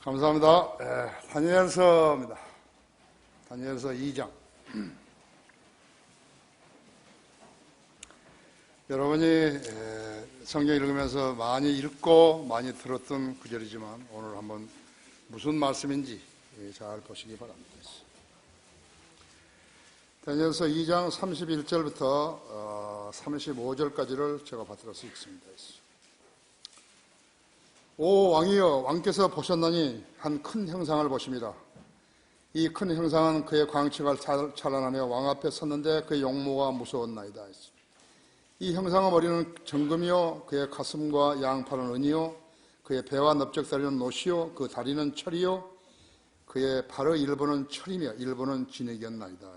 감사합니다. 다니엘서입니다. 다니엘서 2장. 여러분이 성경 읽으면서 많이 읽고 많이 들었던 구절이지만 오늘 한번 무슨 말씀인지 잘 보시기 바랍니다. 다니엘서 2장 31절부터 35절까지를 제가 받들어서 읽습니다. 오 왕이여, 왕께서 보셨나니 한 큰 형상을 보십니다. 이 큰 형상은 그의 광채가 찬란하며 왕 앞에 섰는데 그의 용모가 무서웠나이다. 이 형상의 머리는 정금이요, 그의 가슴과 양팔은 은이요, 그의 배와 넓적다리는 노시요, 그 다리는 철이요, 그의 발의 일부는 철이며 일부는 진흙이었나이다.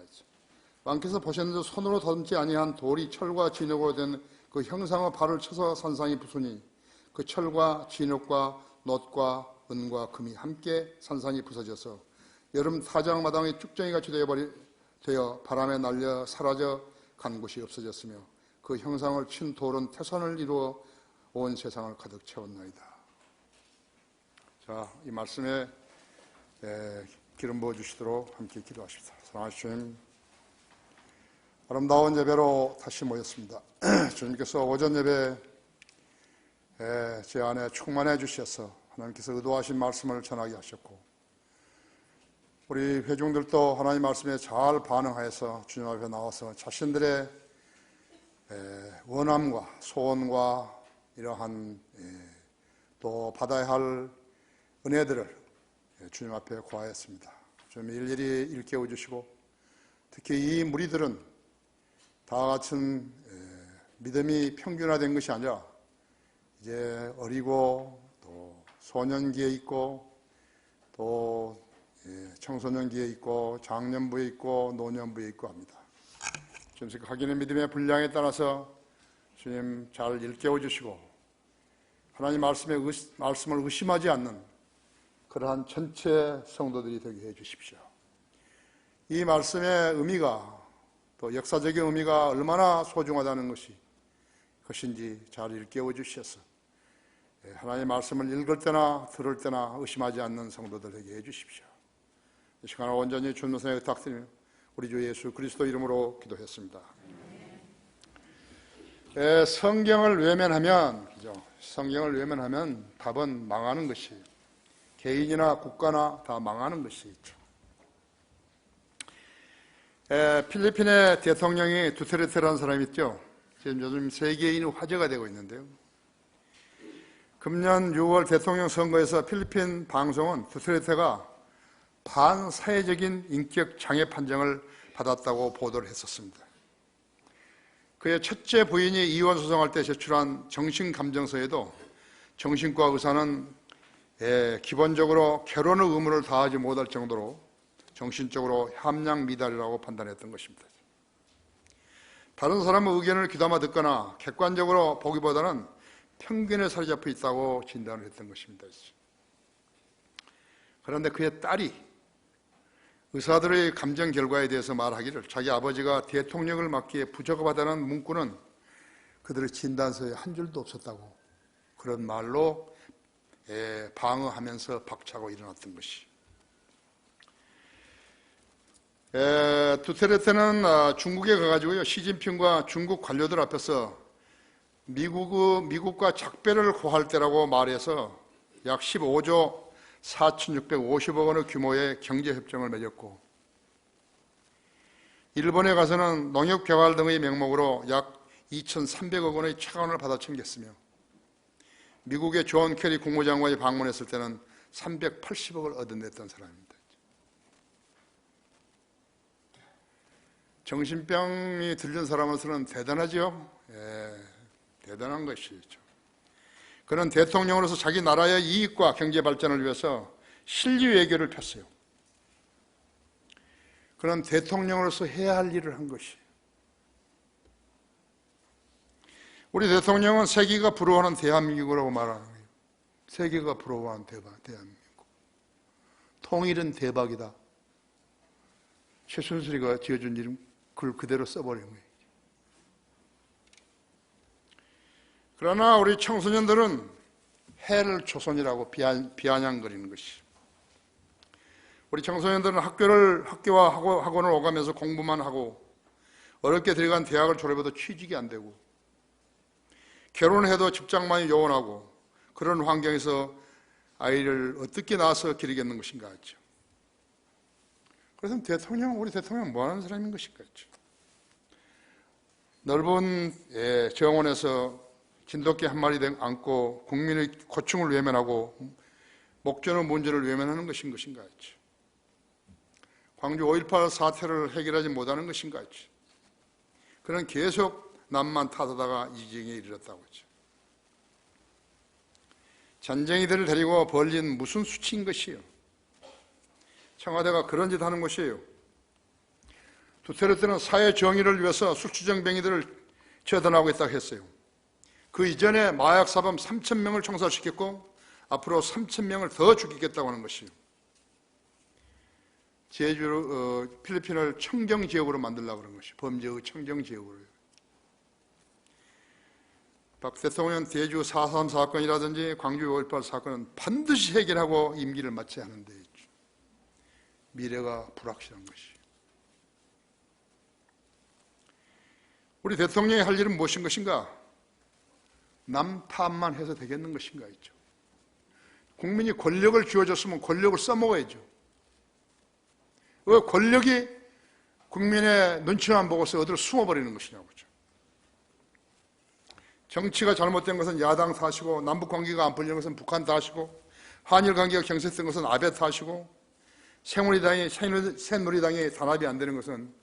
왕께서 보셨는데 손으로 다듬지 아니한 돌이 철과 진흙으로 된 그 형상의 발을 쳐서 산상이 부수니 그 철과 진흙과 놋과 은과 금이 함께 산상이 부서져서 여름 타작마당이 쭉정이같이 되어 바람에 날려 사라져 간 곳이 없어졌으며 그 형상을 친 돌은 태산을 이루어 온 세상을 가득 채웠나이다. 자, 이 말씀에 기름 부어주시도록 함께 기도하십시다. 사랑하신 주님, 아름다운 예배로 다시 모였습니다. 주님께서 오전 예배 제 안에 충만해 주셔서 하나님께서 의도하신 말씀을 전하게 하셨고, 우리 회중들도 하나님 말씀에 잘 반응하여서 주님 앞에 나와서 자신들의 원함과 소원과 이러한 또 받아야 할 은혜들을 주님 앞에 구하였습니다. 주님 일일이 일깨워 주시고, 특히 이 무리들은 다 같은 믿음이 평균화된 것이 아니라 이제 어리고 또 소년기에 있고 또 청소년기에 있고 장년부에 있고 노년부에 있고 합니다. 지금 각인의 믿음의 분량에 따라서 주님 잘 일깨워 주시고 하나님 말씀을 의심하지 않는 그러한 전체 성도들이 되게 해 주십시오. 이 말씀의 의미가 또 역사적인 의미가 얼마나 소중하다는 것인지 잘 일깨워 주셔서 하나님의 말씀을 읽을 때나 들을 때나 의심하지 않는 성도들에게 해주십시오. 이 시간을 온전히 주님의 손에 부탁드리며 우리 주 예수 그리스도 이름으로 기도했습니다. 성경을 외면하면 답은 망하는 것이에요. 개인이나 국가나 다 망하는 것이 있죠. 필리핀의 대통령이 두테르테라는 사람이 있죠. 지금 요즘 세계인이 화제가 되고 있는데요. 금년 6월 대통령 선거에서 필리핀 방송은 두테르테가 반사회적인 인격 장애 판정을 받았다고 보도를 했었습니다. 그의 첫째 부인이 이혼 소송할 때 제출한 정신감정서에도 정신과 의사는 기본적으로 결혼의 의무를 다하지 못할 정도로 정신적으로 함량 미달이라고 판단했던 것입니다. 다른 사람의 의견을 귀담아 듣거나 객관적으로 보기보다는 편견에 사로잡혀 있다고 진단을 했던 것입니다. 그런데 그의 딸이 의사들의 감정 결과에 대해서 말하기를 자기 아버지가 대통령을 맡기에 부적합하다는 문구는 그들의 진단서에 한 줄도 없었다고 그런 말로 방어하면서 박차고 일어났던 것이. 두테르테는 중국에 가가지고요, 시진핑과 중국 관료들 앞에서 미국과 작별을 고할 때라고 말해서 약 15조 4,650억 원의 규모의 경제협정을 맺었고, 일본에 가서는 농협개발 등의 명목으로 약 2,300억 원의 차관을 받아 챙겼으며, 미국의 존 캐리 국무장관이 방문했을 때는 380억을 얻어냈던 사람입니다. 정신병이 들린 사람으로서는 대단하죠. 대단한 것이죠. 그는 대통령으로서 자기 나라의 이익과 경제 발전을 위해서 실리 외교를 폈어요. 그는 대통령으로서 해야 할 일을 한 것이에요. 우리 대통령은 세계가 부러워하는 대한민국이라고 말하는 거예요. 세계가 부러워하는 대한민국. 통일은 대박이다. 최순실이가 지어준 이름 그걸 그대로 써버린 거예요. 그러나 우리 청소년들은 해를 조선이라고 비아냥거리는 것이. 우리 청소년들은 학교와 학원을 오가면서 공부만 하고 어렵게 들어간 대학을 졸업해도 취직이 안 되고 결혼해도 직장만이 요원하고 그런 환경에서 아이를 어떻게 낳아서 기르겠는 것인가 하죠. 그래서 우리 대통령은 뭐 하는 사람인 것인가 하죠. 넓은 정원에서 진돗개 한 마리 안고 국민의 고충을 외면하고 목전의 문제를 외면하는 것인가 하죠. 광주 5.18 사태를 해결하지 못하는 것인가 하죠. 그는 계속 남만 탓하다가 이 지경에 이르렀다고 하죠. 전쟁이들을 데리고 벌린 무슨 수치인 것이요. 청와대가 그런 짓 하는 것이에요. 두테르테는 사회 정의를 위해서 수치정뱅이들을 처단하고 있다고 했어요. 그 이전에 마약 사범 3,000명을 총살시켰고 앞으로 3,000명을 더 죽이겠다고 하는 것이요. 필리핀을 청정지역으로 만들려고 그런 것이 범죄의 청정지역으로요. 박 대통령 대주 4.3 사건이라든지 광주 5.18 사건은 반드시 해결하고 임기를 마쳐야 하는데 미래가 불확실한 것이. 우리 대통령이 할 일은 무엇인 것인가? 남 탓만 해서 되겠는 것인가 있죠. 국민이 권력을 쥐어줬으면 권력을 써먹어야죠. 왜 권력이 국민의 눈치만 보고서 어디로 숨어버리는 것이냐고. 정치가 잘못된 것은 야당 탓이고 남북관계가 안 풀리는 것은 북한 탓이고 한일관계가 경색된 것은 아베 탓이고 새누리당이 단합이 안 되는 것은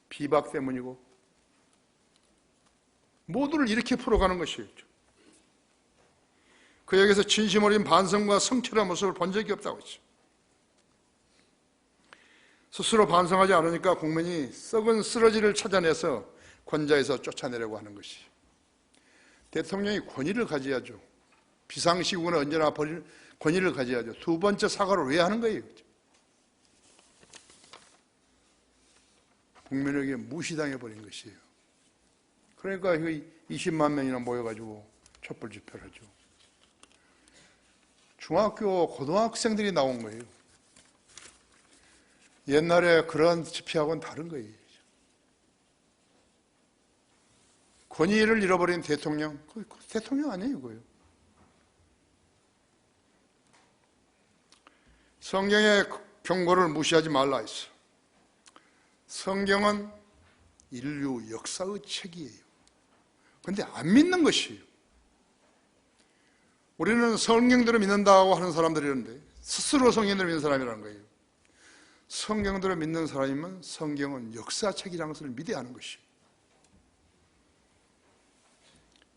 비박 때문이고 모두를 이렇게 풀어가는 것이었죠. 그에게서 진심 어린 반성과 성찰의 모습을 본 적이 없다고 했죠. 스스로 반성하지 않으니까 국민이 썩은 쓰러지를 찾아내서 권좌에서 쫓아내려고 하는 것이. 대통령이 권위를 가져야죠. 비상시국은 언제나 권위를 가져야죠. 두 번째 사과를 왜 하는 거예요? 국민에게 무시당해버린 것이에요. 그러니까 20만 명이나 모여가지고 촛불 집회를 하죠. 중학교, 고등학생들이 나온 거예요. 옛날에 그런 집회하고는 다른 거예요. 권위를 잃어버린 대통령, 대통령 아니에요, 그거요. 성경의 경고를 무시하지 말라 했어. 성경은 인류 역사의 책이에요. 그런데 안 믿는 것이에요. 우리는 성경대로 믿는다고 하는 사람들이었는데 스스로 성경대로 믿는 사람이라는 거예요. 성경대로 믿는 사람이면 성경은 역사책이라는 것을 믿어야 하는 것이에요.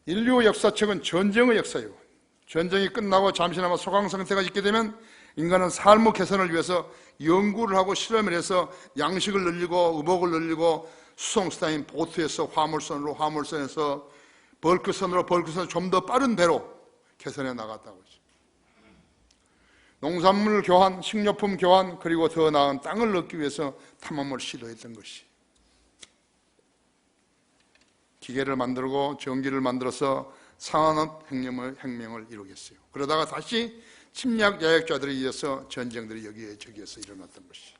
인류 역사책은 전쟁의 역사예요. 전쟁이 끝나고 잠시나마 소강 상태가 있게 되면 인간은 삶의 개선을 위해서 연구를 하고 실험을 해서 양식을 늘리고 의복을 늘리고 수송수단인 보트에서 화물선으로 화물선에서 벌크선으로 좀 더 빠른 배로 개선해 나갔다고 하죠. 농산물 교환, 식료품 교환, 그리고 더 나은 땅을 얻기 위해서 탐험을 시도했던 것이. 기계를 만들고 전기를 만들어서 산업 혁명을 이루겠어요. 그러다가 다시 침략 야약자들에 의해서 전쟁들이 여기저기에서 일어났던 것이.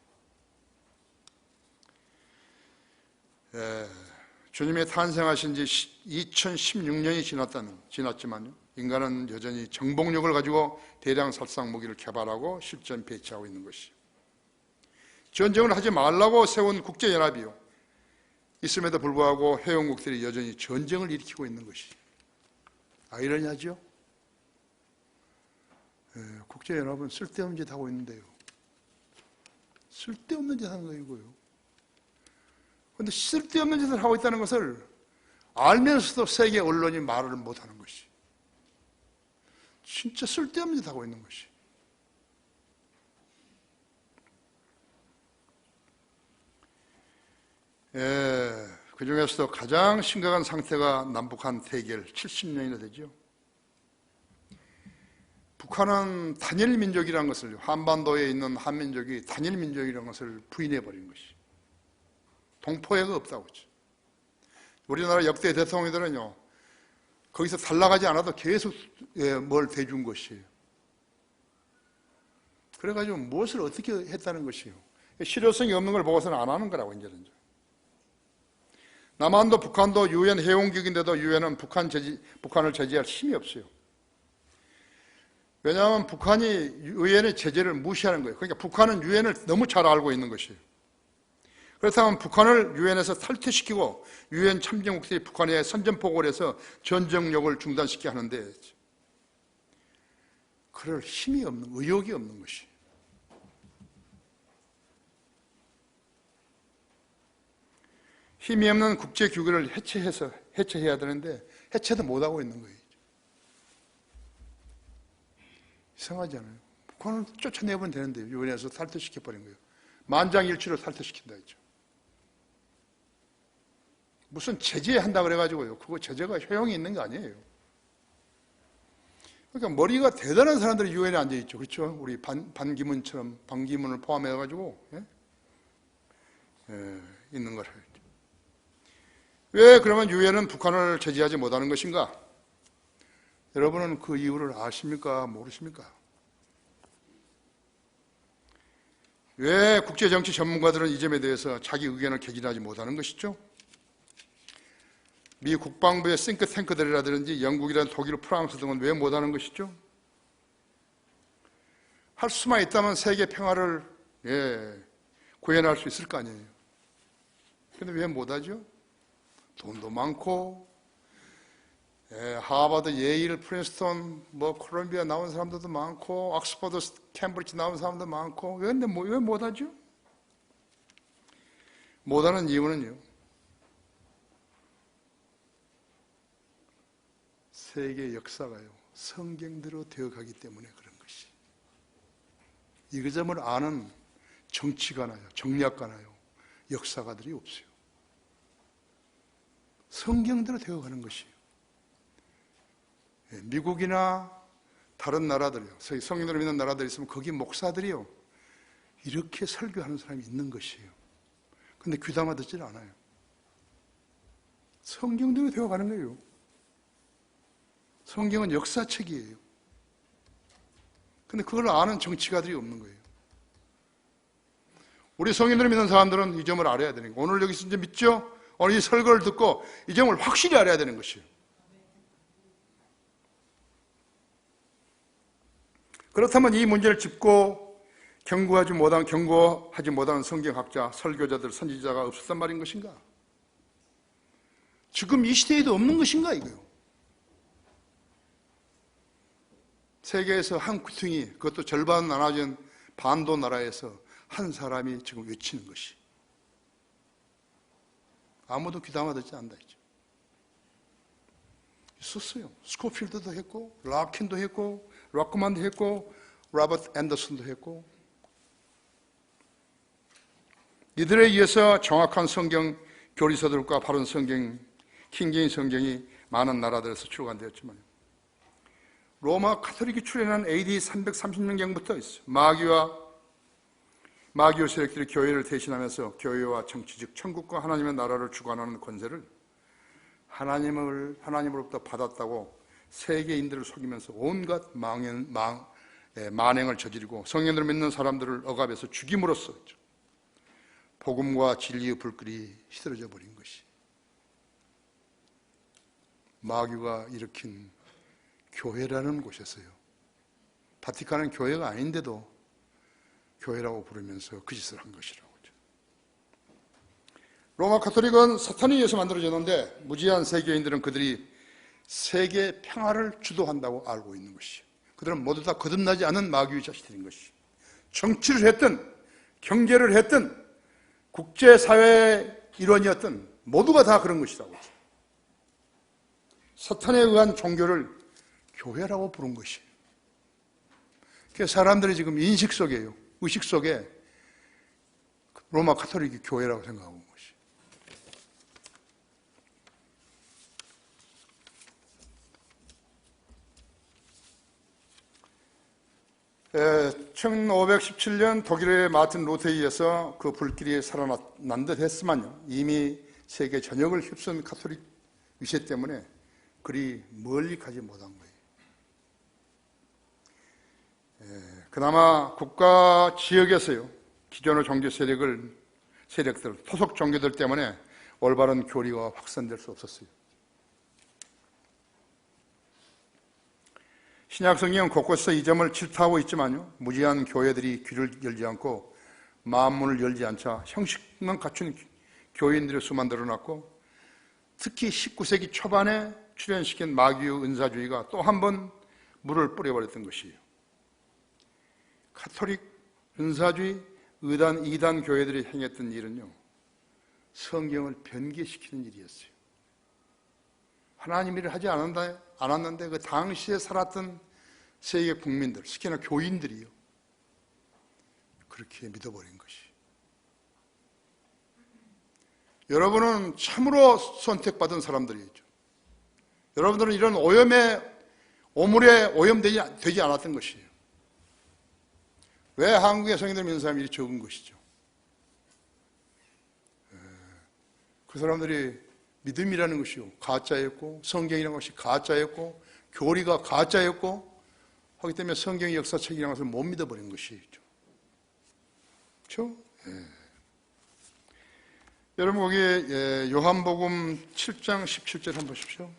주님이 탄생하신 지 2016년이 지났지만요, 인간은 여전히 정복력을 가지고 대량 살상 무기를 개발하고 실전 배치하고 있는 것이. 전쟁을 하지 말라고 세운 국제연합이요, 있음에도 불구하고 회원국들이 여전히 전쟁을 일으키고 있는 것이 아이러니하죠? 국제연합은 쓸데없는 짓 하고 있는데요. 쓸데없는 짓 하는 거예요, 이거요. 그런데 쓸데없는 짓을 하고 있다는 것을 알면서도 세계 언론이 말을 못하는 것이. 진짜 쓸데없는 짓 하고 있는 것이. 그 중에서도 가장 심각한 상태가 남북한 대결 70년이나 되죠. 북한은 단일 민족이라는 것을, 한반도에 있는 한민족이 단일 민족이라는 것을 부인해버린 것이. 동포애가 없다고 하죠. 우리나라 역대 대통령들은요, 거기서 탈락하지 않아도 계속 뭘 대준 것이에요. 그래가지고 무엇을 어떻게 했다는 것이요. 실효성이 없는 걸 보고서는 안 하는 거라고 이제는. 남한도 북한도 유엔 회원국인데도 유엔은 북한을 제재할 힘이 없어요. 왜냐하면 북한이 유엔의 제재를 무시하는 거예요. 그러니까 북한은 유엔을 너무 잘 알고 있는 것이에요. 그렇다면 북한을 유엔에서 탈퇴시키고 유엔 참여국들이 북한에 선전포고를 해서 전쟁력을 중단시켜야 하는데 그럴 힘이 없는, 의욕이 없는 것이. 힘이 없는 국제규범을 해체해야 되는데 해체도 못하고 있는 거예요. 이상하잖아요. 북한을 쫓아내면 되는데 유엔에서 탈퇴시켜버린 거예요. 만장일치로 탈퇴시킨다 했죠. 무슨 제재한다 그래가지고요. 그거 제재가 효용이 있는 거 아니에요. 그러니까 머리가 대단한 사람들이 유엔에 앉아있죠. 그렇죠? 우리 반기문처럼 반기문을 포함해가지고 있는 거예요. 왜 그러면 유엔은 북한을 제재하지 못하는 것인가? 여러분은 그 이유를 아십니까? 모르십니까? 왜 국제정치 전문가들은 이 점에 대해서 자기 의견을 개진하지 못하는 것이죠? 미 국방부의 싱크탱크들이라든지 영국이란 독일, 프랑스 등은 왜 못하는 것이죠? 할 수만 있다면 세계 평화를 구현할 수 있을 거 아니에요. 그런데 왜 못하죠? 돈도 많고 하버드, 예일, 프린스턴, 콜롬비아 나온 사람들도 많고 옥스퍼드, 캠브리지 나온 사람도 많고 왜 못하죠? 못하는 이유는요, 세계 역사가요 성경대로 되어가기 때문에 그런 것이. 이 점을 아는 정치가나요, 정략가나요, 역사가들이 없어요. 성경대로 되어가는 것이에요. 미국이나 다른 나라들이요, 성경대로 믿는 나라들이 있으면 거기 목사들이요 이렇게 설교하는 사람이 있는 것이에요. 근데 귀담아 듣질 않아요. 성경대로 되어가는 거예요. 성경은 역사책이에요. 근데 그걸 아는 정치가들이 없는 거예요. 우리 성경대로 믿는 사람들은 이 점을 알아야 되는 거예요. 오늘 여기서 이제 믿죠? 오늘 이 설교를 듣고 이 점을 확실히 알아야 되는 것이에요. 그렇다면 이 문제를 짚고 경고하지 못한 성경학자, 설교자들, 선지자가 없었단 말인 것인가? 지금 이 시대에도 없는 것인가 이거요. 세계에서 한 구퉁이, 그것도 절반 나눠진 반도 나라에서 한 사람이 지금 외치는 것이. 아무도 귀담아 듣지 않는다 했죠. 있었어요. 스코필드도 했고, 라킨도 했고, 락크만도 했고, 로버트 앤더슨도 했고. 이들에 의해서 정확한 성경 교리서들과 바른 성경, 킹제임스 성경이 많은 나라들에서 출간되었지만 로마 카톨릭이 출현한 AD 330년경부터 있어요. 마귀오 세력들이 교회를 대신하면서 교회와 정치, 즉 천국과 하나님의 나라를 주관하는 권세를 하나님으로부터 받았다고 세계인들을 속이면서 온갖 만행을 저지르고 성령들을 믿는 사람들을 억압해서 죽임으로써 복음과 진리의 불길이 휘들어져 버린 것이 마귀가 일으킨 교회라는 곳에서요. 바티칸은 교회가 아닌데도 교회라고 부르면서 그 짓을 한 것이라고. 로마 카톨릭은 사탄에 의해서 만들어졌는데 무지한 세계인들은 그들이 세계 평화를 주도한다고 알고 있는 것이요. 그들은 모두 다 거듭나지 않은 마귀의 자식들인 것이. 정치를 했든 경제를 했든 국제사회의 일원이었든 모두가 다 그런 것이라고. 사탄에 의한 종교를 교회라고 부른 것이에요. 그래서 사람들이 지금 인식 속에요. 의식 속에 로마 카톨릭이 교회라고 생각하고 있는 것이. 1517년 독일의 마틴 루터에 의해서 그 불길이 살아난 듯 했지만요. 이미 세계 전역을 휩쓴 카톨릭 위세 때문에 그리 멀리 가지 못한 거예요. 그나마 국가 지역에서요, 기존의 종교 세력들, 토속 종교들 때문에 올바른 교리가 확산될 수 없었어요. 신약 성경 곳곳에서 이 점을 질타하고 있지만요, 무지한 교회들이 귀를 열지 않고 마음문을 열지 않자 형식만 갖춘 교인들의 수만 늘어났고, 특히 19세기 초반에 출현시킨 마귀의 은사주의가 또 한 번 물을 뿌려버렸던 것이에요. 카톨릭, 은사주의, 의단, 이단 교회들이 행했던 일은요, 성경을 변개시키는 일이었어요. 하나님 일을 하지 않았는데 그 당시에 살았던 세계 국민들, 특히나 교인들이요, 그렇게 믿어버린 것이. 여러분은 참으로 선택받은 사람들이죠. 여러분들은 이런 오물에 오염되지 않았던 것이에요. 왜 한국의 성인들 믿는 사람이 이리 적은 것이죠? 그 사람들이 믿음이라는 것이요, 가짜였고, 성경이라는 것이 가짜였고, 교리가 가짜였고 하기 때문에 성경의 역사책이라는 것을 못 믿어버린 것이죠. 그렇죠? 여러분 거기 요한복음 7장 17절 한번 보십시오.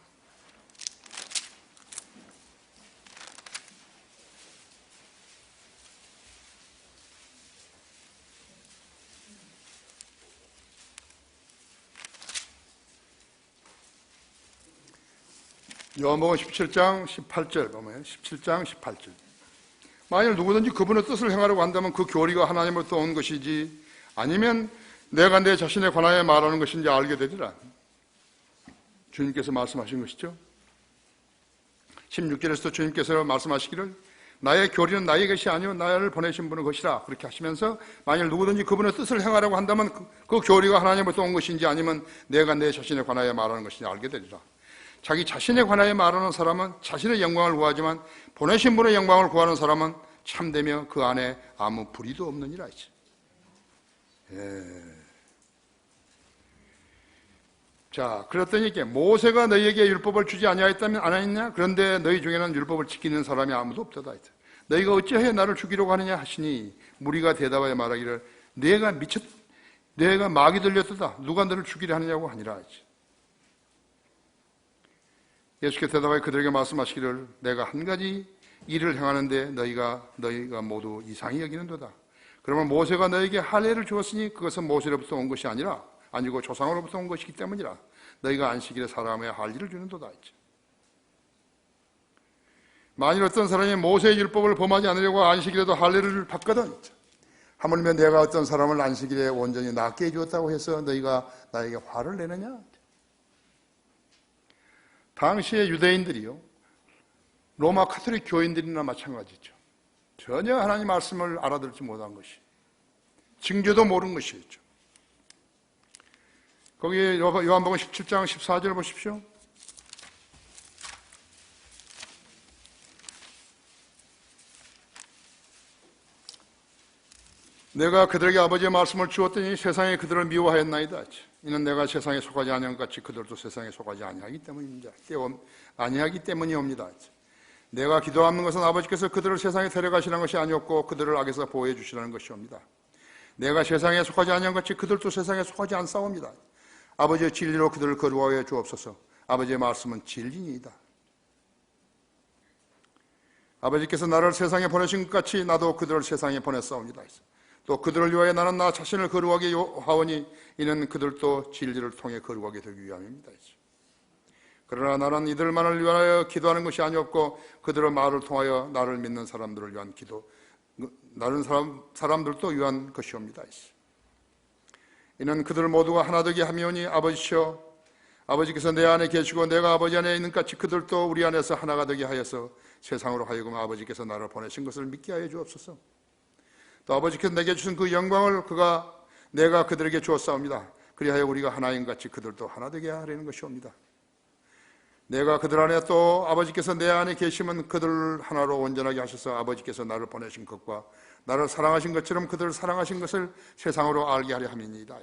요한복음 17장 18절 보면 17장 18절. 만일 누구든지 그분의 뜻을 행하려고 한다면 그 교리가 하나님으로부터 온 것이지 아니면 내가 내 자신에 관하여 말하는 것인지 알게 되리라. 주님께서 말씀하신 것이죠. 16절에서도 주님께서 말씀하시기를 나의 교리는 나의 것이 아니요 나를 보내신 분의 것이라 그렇게 하시면서 만일 누구든지 그분의 뜻을 행하려고 한다면 그 교리가 하나님으로부터 온 것인지 아니면 내가 내 자신에 관하여 말하는 것인지 알게 되리라. 자기 자신에 관하여 말하는 사람은 자신의 영광을 구하지만 보내신 분의 영광을 구하는 사람은 참되며 그 안에 아무 불의도 없느니라. 자, 그랬더니 모세가 너희에게 율법을 주지 아니하였다면 안 하였냐? 그런데 너희 중에는 율법을 지키는 사람이 아무도 없도다. 너희가 어찌하여 나를 죽이려고 하느냐 하시니 무리가 대답하여 말하기를 내가 마귀 들렸도다. 누가 너를 죽이려 하느냐고 하니라. 예수께서 대답하여 그들에게 말씀하시기를 내가 한 가지 일을 행하는데 너희가 모두 이상히 여기는도다. 그러면 모세가 너희에게 할례를 주었으니 그것은 모세로부터 온 것이 아니고 조상으로부터 온 것이기 때문이라. 너희가 안식일에 사람의 할례를 주는도다. 만일 어떤 사람이 모세의 율법을 범하지 않으려고 안식일에도 할례를 받거든 하물며 내가 어떤 사람을 안식일에 온전히 낫게 해주었다고 해서 너희가 나에게 화를 내느냐? 당시의 유대인들이요, 로마 카톨릭 교인들이나 마찬가지죠. 전혀 하나님 말씀을 알아듣지 못한 것이, 징조도 모르는 것이었죠. 거기 요한복음 17장 14절 보십시오. 내가 그들에게 아버지의 말씀을 주었더니 세상에 그들을 미워하였나이다. 이는 내가 세상에 속하지 아니한 것 같이 그들도 세상에 속하지 아니하기 때문이옵니다. 내가 기도하는 것은 아버지께서 그들을 세상에 데려가시는 것이 아니었고 그들을 악에서 보호해 주시라는 것이옵니다. 내가 세상에 속하지 아니한 것 같이 그들도 세상에 속하지 않사옵니다. 아버지의 진리로 그들을 거룩하게 주옵소서. 아버지의 말씀은 진리니이다. 아버지께서 나를 세상에 보내신 것 같이 나도 그들을 세상에 보냈사옵니다. 또 그들을 위하여 나는 나 자신을 거룩하게 하오니 이는 그들도 진리를 통해 거룩하게 되기 위함입니다. 그러나 나는 이들만을 위하여 기도하는 것이 아니었고 그들의 말을 통하여 나를 믿는 사람들을 위한 다른 사람들도 위한 것이옵니다. 이는 그들 모두가 하나 되게 하며니 아버지시여 아버지께서 내 안에 계시고 내가 아버지 안에 있는 같이 그들도 우리 안에서 하나가 되게 하여서 세상으로 하여금 아버지께서 나를 보내신 것을 믿게 하여 주옵소서. 또 아버지께서 내게 주신 그 영광을 내가 그들에게 주었사옵니다. 그리하여 우리가 하나인 같이 그들도 하나 되게 하려는 것이옵니다. 내가 그들 안에 또 아버지께서 내 안에 계시면 그들을 하나로 온전하게 하셔서 아버지께서 나를 보내신 것과 나를 사랑하신 것처럼 그들을 사랑하신 것을 세상으로 알게 하려 함이니이다.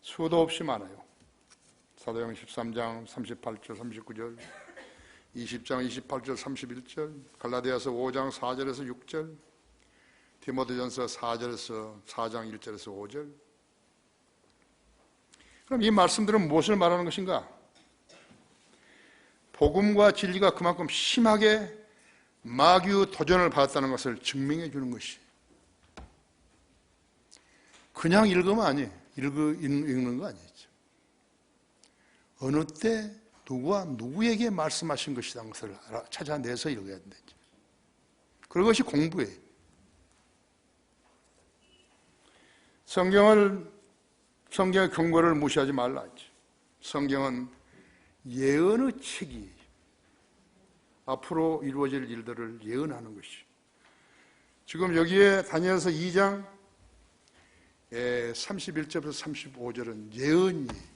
수도 없이 많아요. 사도행 13장 38절 39절 20장 28절 31절, 갈라디아서 5장 4절에서 6절, 디모데전서 4장 1절에서 5절. 그럼 이 말씀들은 무엇을 말하는 것인가? 복음과 진리가 그만큼 심하게 마귀의 도전을 받았다는 것을 증명해 주는 것이. 그냥 읽으면 아니에요. 읽는 거 아니죠. 어느 때 누구와 누구에게 말씀하신 것이라는 것을 찾아내서 읽어야 된다. 그것이 공부예요. 성경의 경고를 무시하지 말라 했죠. 성경은 예언의 책이에요. 앞으로 이루어질 일들을 예언하는 것이죠. 지금 여기에 다니엘서 2장 31절에서 35절은 예언이에요.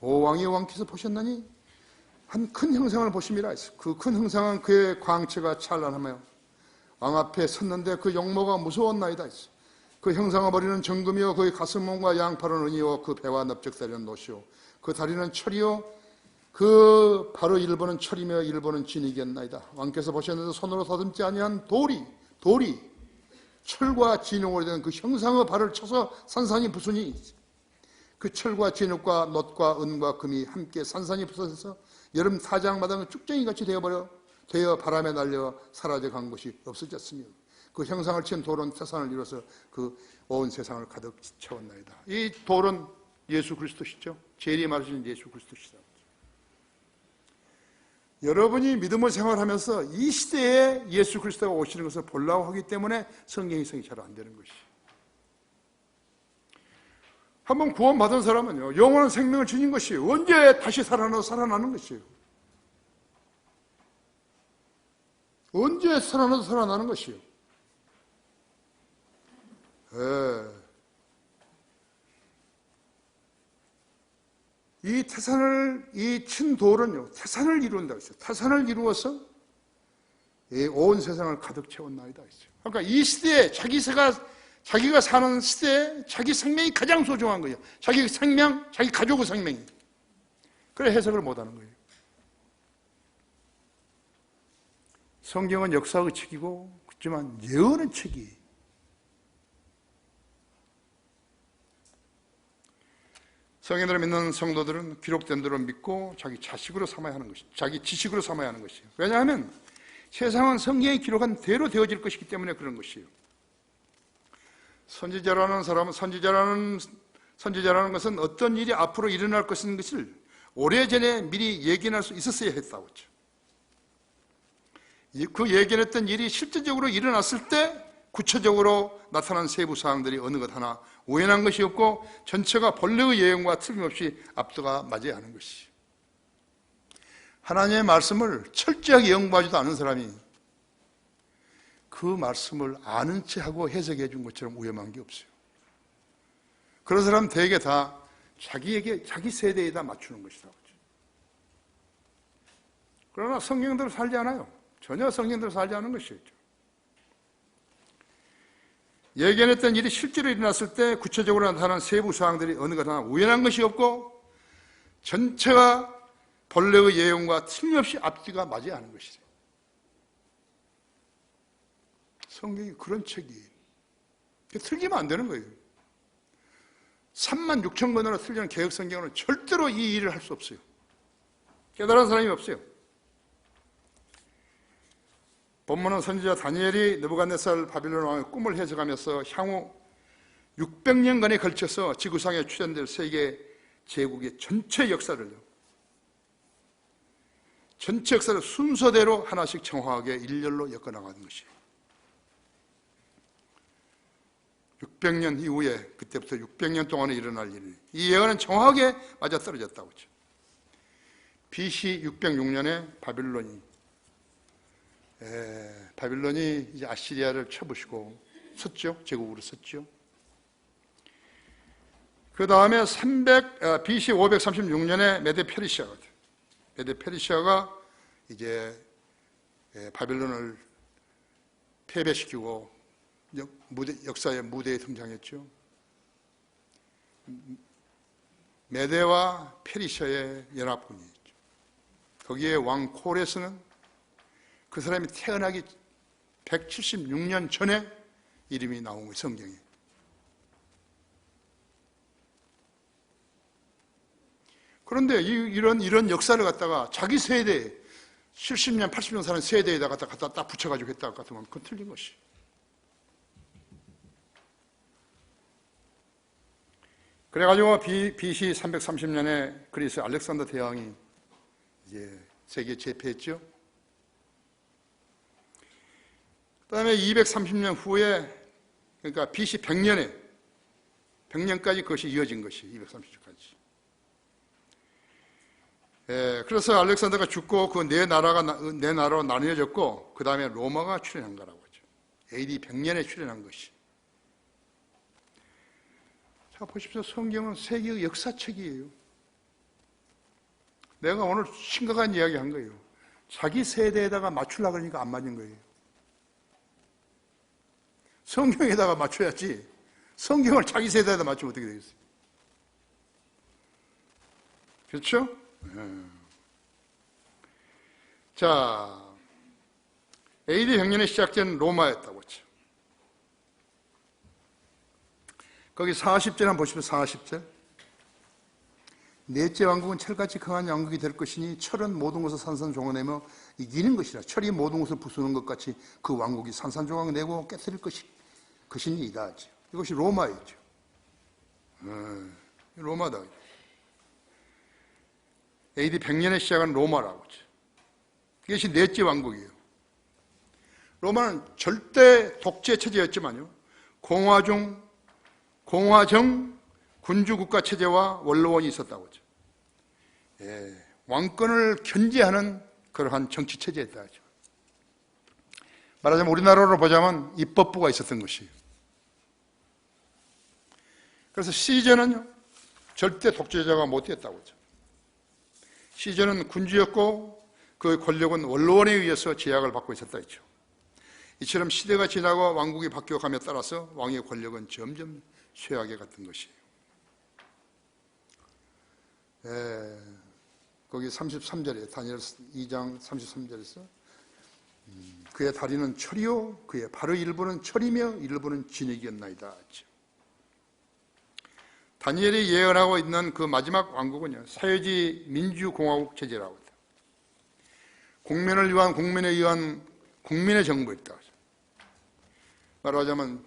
오 왕의 왕께서 보셨나니 한 큰 형상을 보심이라 했어. 그 큰 형상은 그의 광채가 찬란하며 왕 앞에 섰는데 그 용모가 무서웠나이다 했어. 그 형상의 머리는 정금이요 그의 가슴몸과 양팔은 은이요 그 배와 넓적다리는 노시요 그 다리는 철이요 그 바로 일본은 철이며 일본은 진이겠나이다. 왕께서 보셨는데 손으로 더듬지 아니한 돌이 철과 진흙으로 된 그 형상의 발을 쳐서 산산이 부수니 그 철과 진흙과 놋과 은과 금이 함께 산산이 부서져서 여름 타작마당은 쭉정이같이 되어 바람에 날려 사라져 간 것이 없어졌으며 그 형상을 친 돌은 태산을 이뤄서 그 온 세상을 가득 채웠나이다. 이 돌은 예수 그리스도시죠. 재림 말하시는 예수 그리스도시다. 여러분이 믿음을 생활하면서 이 시대에 예수 그리스도가 오시는 것을 보려고 하기 때문에 성경 해석이 잘 안 되는 것이. 한번 구원받은 사람은요, 영원한 생명을 지닌 것이에요. 언제 다시 살아나는 것이에요. 언제 살아나도 살아나는 것이에요. 이 태산을, 이 친 돌은요, 태산을 이룬다고 했어요. 태산을 이루어서 온 세상을 가득 채웠나이다 했어요. 그러니까 이 시대에 자기가 사는 시대에 자기 생명이 가장 소중한 거예요. 자기 생명, 자기 가족의 생명이. 그래 해석을 못하는 거예요. 성경은 역사의 책이고 그렇지만 예언의 책이. 성경을 믿는 성도들은 기록된 대로 믿고 자기 자식으로 삼아야 하는 것이죠. 자기 지식으로 삼아야 하는 것이에요. 왜냐하면 세상은 성경에 기록한 대로 되어질 것이기 때문에 그런 것이에요. 선지자라는 사람은 선지자라는 것은 어떤 일이 앞으로 일어날 것을 오래전에 미리 예견할 수 있었어야 했다고 했죠. 그 예견했던 일이 실제적으로 일어났을 때 구체적으로 나타난 세부 사항들이 어느 것 하나 우연한 것이 없고 전체가 본래의 예언과 틀림없이 앞서가 맞아야 하는 것이. 하나님의 말씀을 철저하게 연구하지도 않은 사람이 그 말씀을 아는 체하고 해석해 준 것처럼 위험한 게 없어요. 그런 사람 대개 다 자기 세대에다 맞추는 것이다. 그러나 성경대로 살지 않아요. 전혀 성경대로 살지 않은 것이죠. 예견했던 일이 실제로 일어났을 때 구체적으로 나타난 세부 사항들이 어느 것 하나 우연한 것이 없고 전체가 본래의 예언과 틀림없이 앞뒤가 맞아야 하는 것이죠. 성경이 그런 책이에요. 틀리면 안 되는 거예요. 36,000권으로 틀리는 개혁성경은 절대로 이 일을 할 수 없어요. 깨달은 사람이 없어요. 본문은 선지자 다니엘이 느부갓네살 바빌론 왕의 꿈을 해석하면서 향후 600년간에 걸쳐서 지구상에 출현될 세계 제국의 전체 역사를 순서대로 하나씩 정확하게 일렬로 엮어나가는 것이에요. 600년 이후에 그때부터 600년 동안에 일어날 일이 이 예언은 정확하게 맞아떨어졌다고 했죠. BC 606년에 바빌론이 이제 아시리아를 쳐부시고 섰죠. 제국으로 섰죠. 그 다음에 BC 536년에 메데 페르시아가 이제 바빌론을 패배시키고 역사의 무대에 등장했죠. 메데와 페르시아의 연합군이 있죠. 거기에 왕 코레스는 그 사람이 태어나기 176년 전에 이름이 나온 거예요, 성경에. 그런데 이런 역사를 갖다가 자기 세대, 70년, 80년 사는 세대에다 갖다 딱 붙여가지고 했다 같으면 그건 틀린 것이. 그래가지고 BC 330년에 그리스 알렉산더 대왕이 이제 세계 제패했죠. 그 다음에 230년 후에, 그러니까 BC 100년까지 그것이 이어진 것이 230년까지. 그래서 알렉산더가 죽고 그 네 나라로 나뉘어졌고, 그 다음에 로마가 출현한 거라고 하죠. AD 100년에 출현한 것이. 자, 보십시오. 성경은 세계의 역사책이에요. 내가 오늘 심각한 이야기 한 거예요. 자기 세대에다가 맞추려고 그러니까 안 맞는 거예요. 성경에다가 맞춰야지. 성경을 자기 세대에다 맞추면 어떻게 되겠어요? 그렇죠? 자, AD 100년에 시작된 로마였다고 했죠. 거기 40절 한번 보시면 40절. 넷째 왕국은 철같이 강한 왕국이 될 것이니 철은 모든 것을 산산조각내며 이기는 것이라. 철이 모든 것을 부수는 것 같이 그 왕국이 산산조각 내고 깨뜨릴 것이니이다 하죠. 이것이 로마였죠. 로마다. AD 100년에 시작한 로마라고 하죠. 이것이 넷째 왕국이에요. 로마는 절대 독재 체제였지만요, 공화정 군주국가 체제와 원로원이 있었다고 하죠. 왕권을 견제하는 그러한 정치 체제였다 하죠. 말하자면 우리나라로 보자면 입법부가 있었던 것이에요. 그래서 시저는요, 절대 독재자가 못했다고 하죠. 시저는 군주였고 그 권력은 원로원에 의해서 제약을 받고 있었다 했죠. 이처럼 시대가 지나고 왕국이 바뀌어감에 따라서 왕의 권력은 점점 쇠하게 갔던 것이에요. 거기 33절에 다니엘 2장 33절에서 그의 다리는 철이요 그의 발의 일부는 철이며 일부는 진액이었나이다 했죠. 다니엘이 예언하고 있는 그 마지막 왕국은요, 사회주의 민주공화국 체제라고 합니다. 국민을 위한 국민에 의한 국민의 정부였다. 말하자면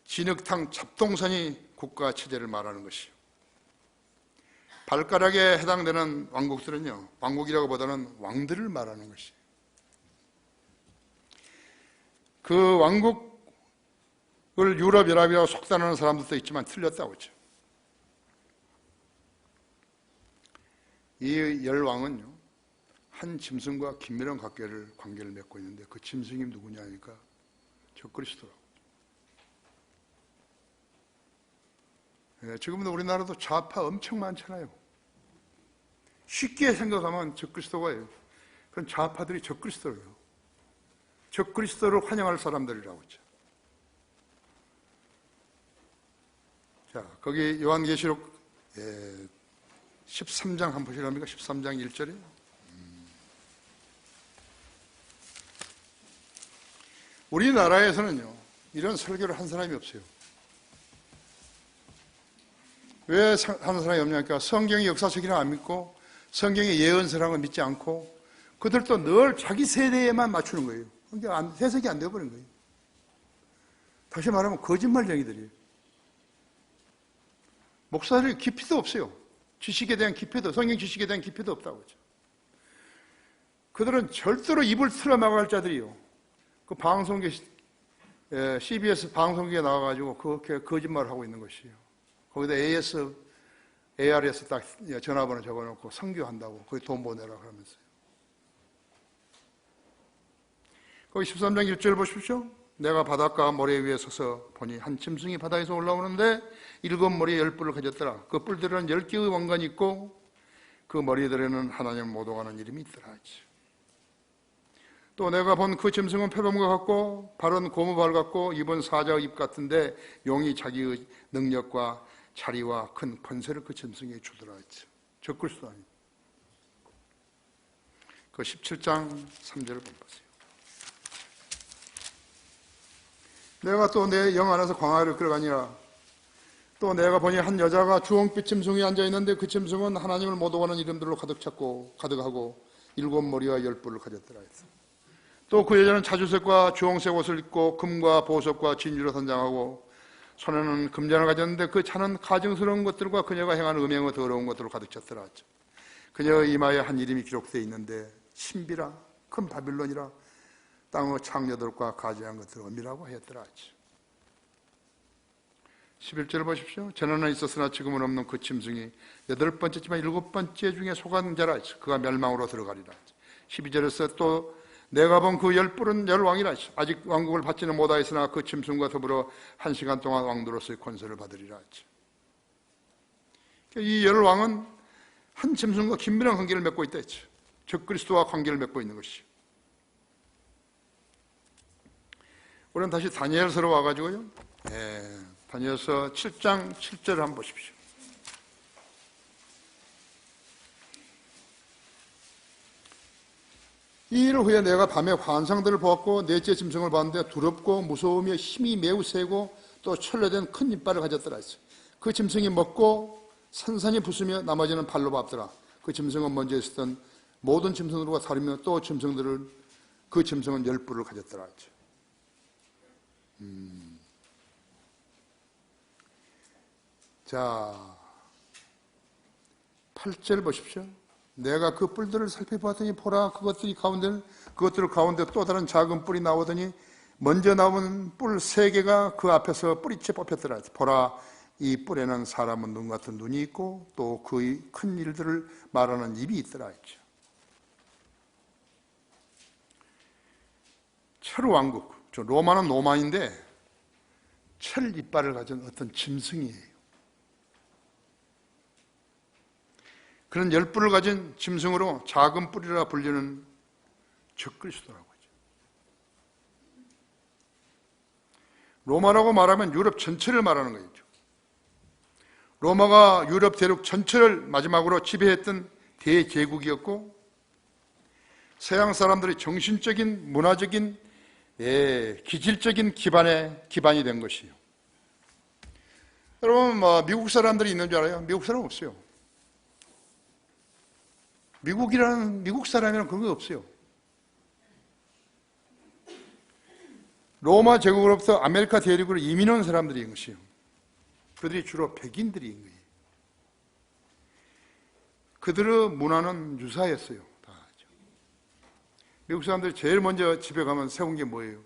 진흙탕 잡동선이 국가 체제를 말하는 것이요. 발가락에 해당되는 왕국들은요, 왕국이라고 보다는 왕들을 말하는 것이에요. 그 왕국을 유럽연합이라고 속단하는 사람들도 있지만 틀렸다고 했죠. 이 열왕은요, 한 짐승과 긴밀한 관계를 맺고 있는데 그 짐승이 누구냐 하니까 적그리스도라고. 지금도 우리나라도 좌파 엄청 많잖아요. 쉽게 생각하면 적그리스도가예요. 그런 좌파들이 적그리스도예요. 적그리스도를 환영할 사람들이라고 했죠. 자, 거기 요한계시록 13장 한번 보시랍니까? 13장 1절에 우리나라에서는요, 이런 설교를 한 사람이 없어요. 왜 하는 사람이 없냐니까 성경이 역사책이라 안 믿고 성경의 예언서라는 걸 믿지 않고 그들도 늘 자기 세대에만 맞추는 거예요. 그러니까 해석이 안 되어버린 거예요. 다시 말하면 거짓말쟁이들이에요. 목사들이 깊이도 없어요. 지식에 대한 깊이도, 성경 지식에 대한 깊이도 없다고 하죠. 그들은 절대로 입을 틀어막을 자들이요. 그 방송계, CBS 방송국에 나와가지고 그렇게 거짓말을 하고 있는 것이에요. 거기다 ARS 딱 전화번호 적어놓고 선교한다고, 거기 돈 보내라고 하면서요. 거기 13장 1절 보십시오. 내가 바닷가 모래 위에 서서 보니 한 짐승이 바다에서 올라오는데 7머리에 10뿔을 가졌더라. 그 뿔들에는 10개의 왕관이 있고 그 머리들에는 하나님을 모독하는 이름이 있더라. 또 내가 본 그 짐승은 표범과 같고 발은 고무발 같고 입은 사자의 입 같은데 용이 자기의 능력과 자리와 큰 권세를 그 짐승에게 주더라 했죠. 적글 수도 아니고. 그 17장 3절을 보세요. 내가 또 내 영 안에서 광야를 끌어가니라. 또 내가 보니 한 여자가 주홍빛 짐승이 앉아있는데 그 짐승은 하나님을 모독하는 이름들로 가득하고 7머리와 10뿔을 가졌더라 했어. 또 그 여자는 자주색과 주홍색 옷을 입고 금과 보석과 진주로 선장하고 손에는 금잔을 가졌는데 그 잔은 가증스러운 것들과 그녀가 행한 음행의 더러운 것들로 가득 찼더라 했죠. 그녀의 이마에 한 이름이 기록되어 있는데 신비라 큰 바빌론이라 땅의 창녀들과 가지한 것들을 엄밀하고 하였더라 했죠. 11절을 보십시오. 전에는 있었으나 지금은 없는 그 짐승이 8번째지만 7번째 중에 속한 자라 했죠. 그가 멸망으로 들어가리라 했죠. 12절에서 또 내가 본 그 10뿔은 열왕이라 했죠. 아직 왕국을 받지는 못하였으나 그 짐승과 더불어 1시간 동안 왕도로서의 권세를 받으리라 했죠. 이 열왕은 한 짐승과 긴밀한 관계를 맺고 있다 했죠. 적그리스도와 관계를 맺고 있는 것이죠. 우리는 다시 다니엘서로 와가지고요. 다니엘서 7장 7절을 한번 보십시오. 이 일 후에 내가 밤에 환상들을 보았고 넷째 짐승을 봤는데 두렵고 무서우며 힘이 매우 세고 또 철로된 큰 이빨을 가졌더라 했어요. 그 짐승이 먹고 산산이 부수며 나머지는 발로 밟더라. 그 짐승은 먼저 있었던 모든 짐승들과 다르며 또 그 짐승은 10뿔을 가졌더라 했죠. 자, 8절 보십시오. 내가 그 뿔들을 살펴보았더니 보라 그것들 가운데 또 다른 작은 뿔이 나오더니 먼저 나온 뿔 3개가 그 앞에서 뿌리째 뽑혔더라. 보라 이 뿔에는 사람은 눈 같은 눈이 있고 또 그 큰 일들을 말하는 입이 있더라 했죠. 철왕국, 로마는 로마인데 철 이빨을 가진 어떤 짐승이에요. 그런 10뿔을 가진 짐승으로 작은 뿔이라 불리는 적그리스도라고 하죠. 로마라고 말하면 유럽 전체를 말하는 거죠. 로마가 유럽 대륙 전체를 마지막으로 지배했던 대제국이었고 서양 사람들의 정신적인, 문화적인, 기질적인 기반이 된 것이에요. 여러분, 미국 사람들이 있는 줄 알아요? 미국 사람 없어요. 미국 사람이라는 그런 거 없어요. 로마 제국으로부터 아메리카 대륙으로 이민 온 사람들인 것이에요. 그들이 주로 백인들인 거예요. 그들의 문화는 유사했어요. 다. 미국 사람들이 제일 먼저 집에 가면 세운 게 뭐예요?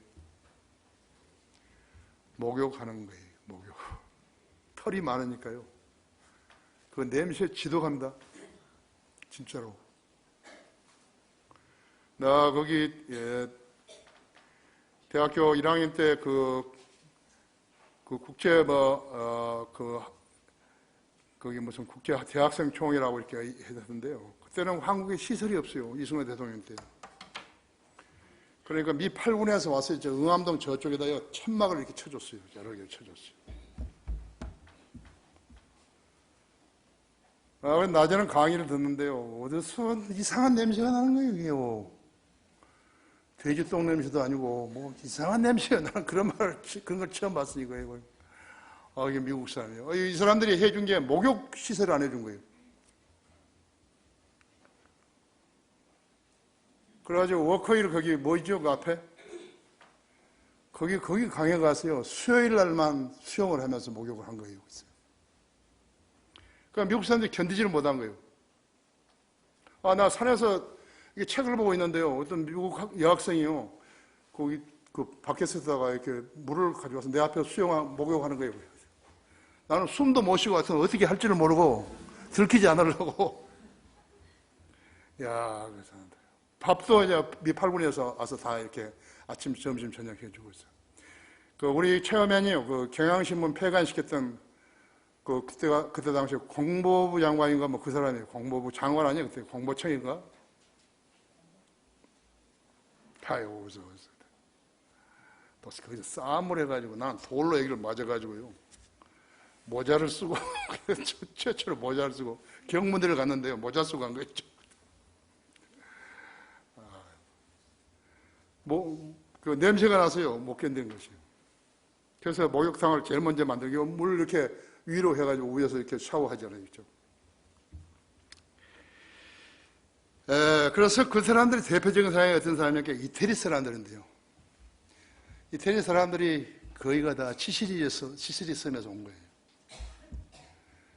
목욕하는 거예요. 목욕. 털이 많으니까요. 그 냄새 지독합니다. 진짜로. 나 거기 대학교 1학년 때 국제 거기 무슨 국제 대학생 총회라고 이렇게 했었는데요. 그때는 한국에 시설이 없어요. 이승만 대통령 때. 그러니까 미 8군에서 와서 이제 응암동 저쪽에다 천막을 이렇게 쳐줬어요. 여러 개를 쳐줬어요. 낮에는 강의를 듣는데요. 어디서 이상한 냄새가 나는 거예요, 이게요. 돼지똥 냄새도 아니고, 뭐, 이상한 냄새가 나는 그런 걸 처음 봤어요, 이거예요. 이게 미국 사람이에요. 이 사람들이 해준 게 목욕 시설을 안 해준 거예요. 그래가지고 워커힐 거기 뭐죠, 그 앞에? 거기 강에 가서요, 수요일 날만 수영을 하면서 목욕을 한 거예요. 그러니까 미국 사람들이 견디지를 못한 거예요. 나 산에서 이게 책을 보고 있는데요. 어떤 미국 여학생이요. 거기 그 밖에서다가 이렇게 물을 가져와서 내 앞에 목욕하는 거예요. 나는 숨도 못 쉬고 와서 어떻게 할 줄을 모르고 들키지 않으려고. 야, 그래서 밥도 이제 미 8군에서 와서 다 이렇게 아침, 점심, 저녁 해주고 있어요. 우리 체험맨이요. 그 경향신문 폐간시켰던 그때 당시에 공보부 장관인가 뭐 그 사람이에요. 공보부 장관 아니에요? 그때 공보청인가? 아이고, 그래서 또 거기서 싸움을 해가지고 난 돌로 애기를 맞아가지고요. 모자를 쓰고 최초로 모자를 쓰고 경무대를 갔는데요. 모자 쓰고 간 거였죠. 그 냄새가 나서요. 못 견디는 것이에요. 그래서 목욕탕을 제일 먼저 만들기 물 이렇게 위로 해가지고 위에서 이렇게 샤워하잖아요. 그렇죠? 그래서 그 사람들이 대표적인 사람이 어떤 사람이냐면 이태리 사람들인데요. 이태리 사람들이 거의가 다 시시리 섬에서 온 거예요.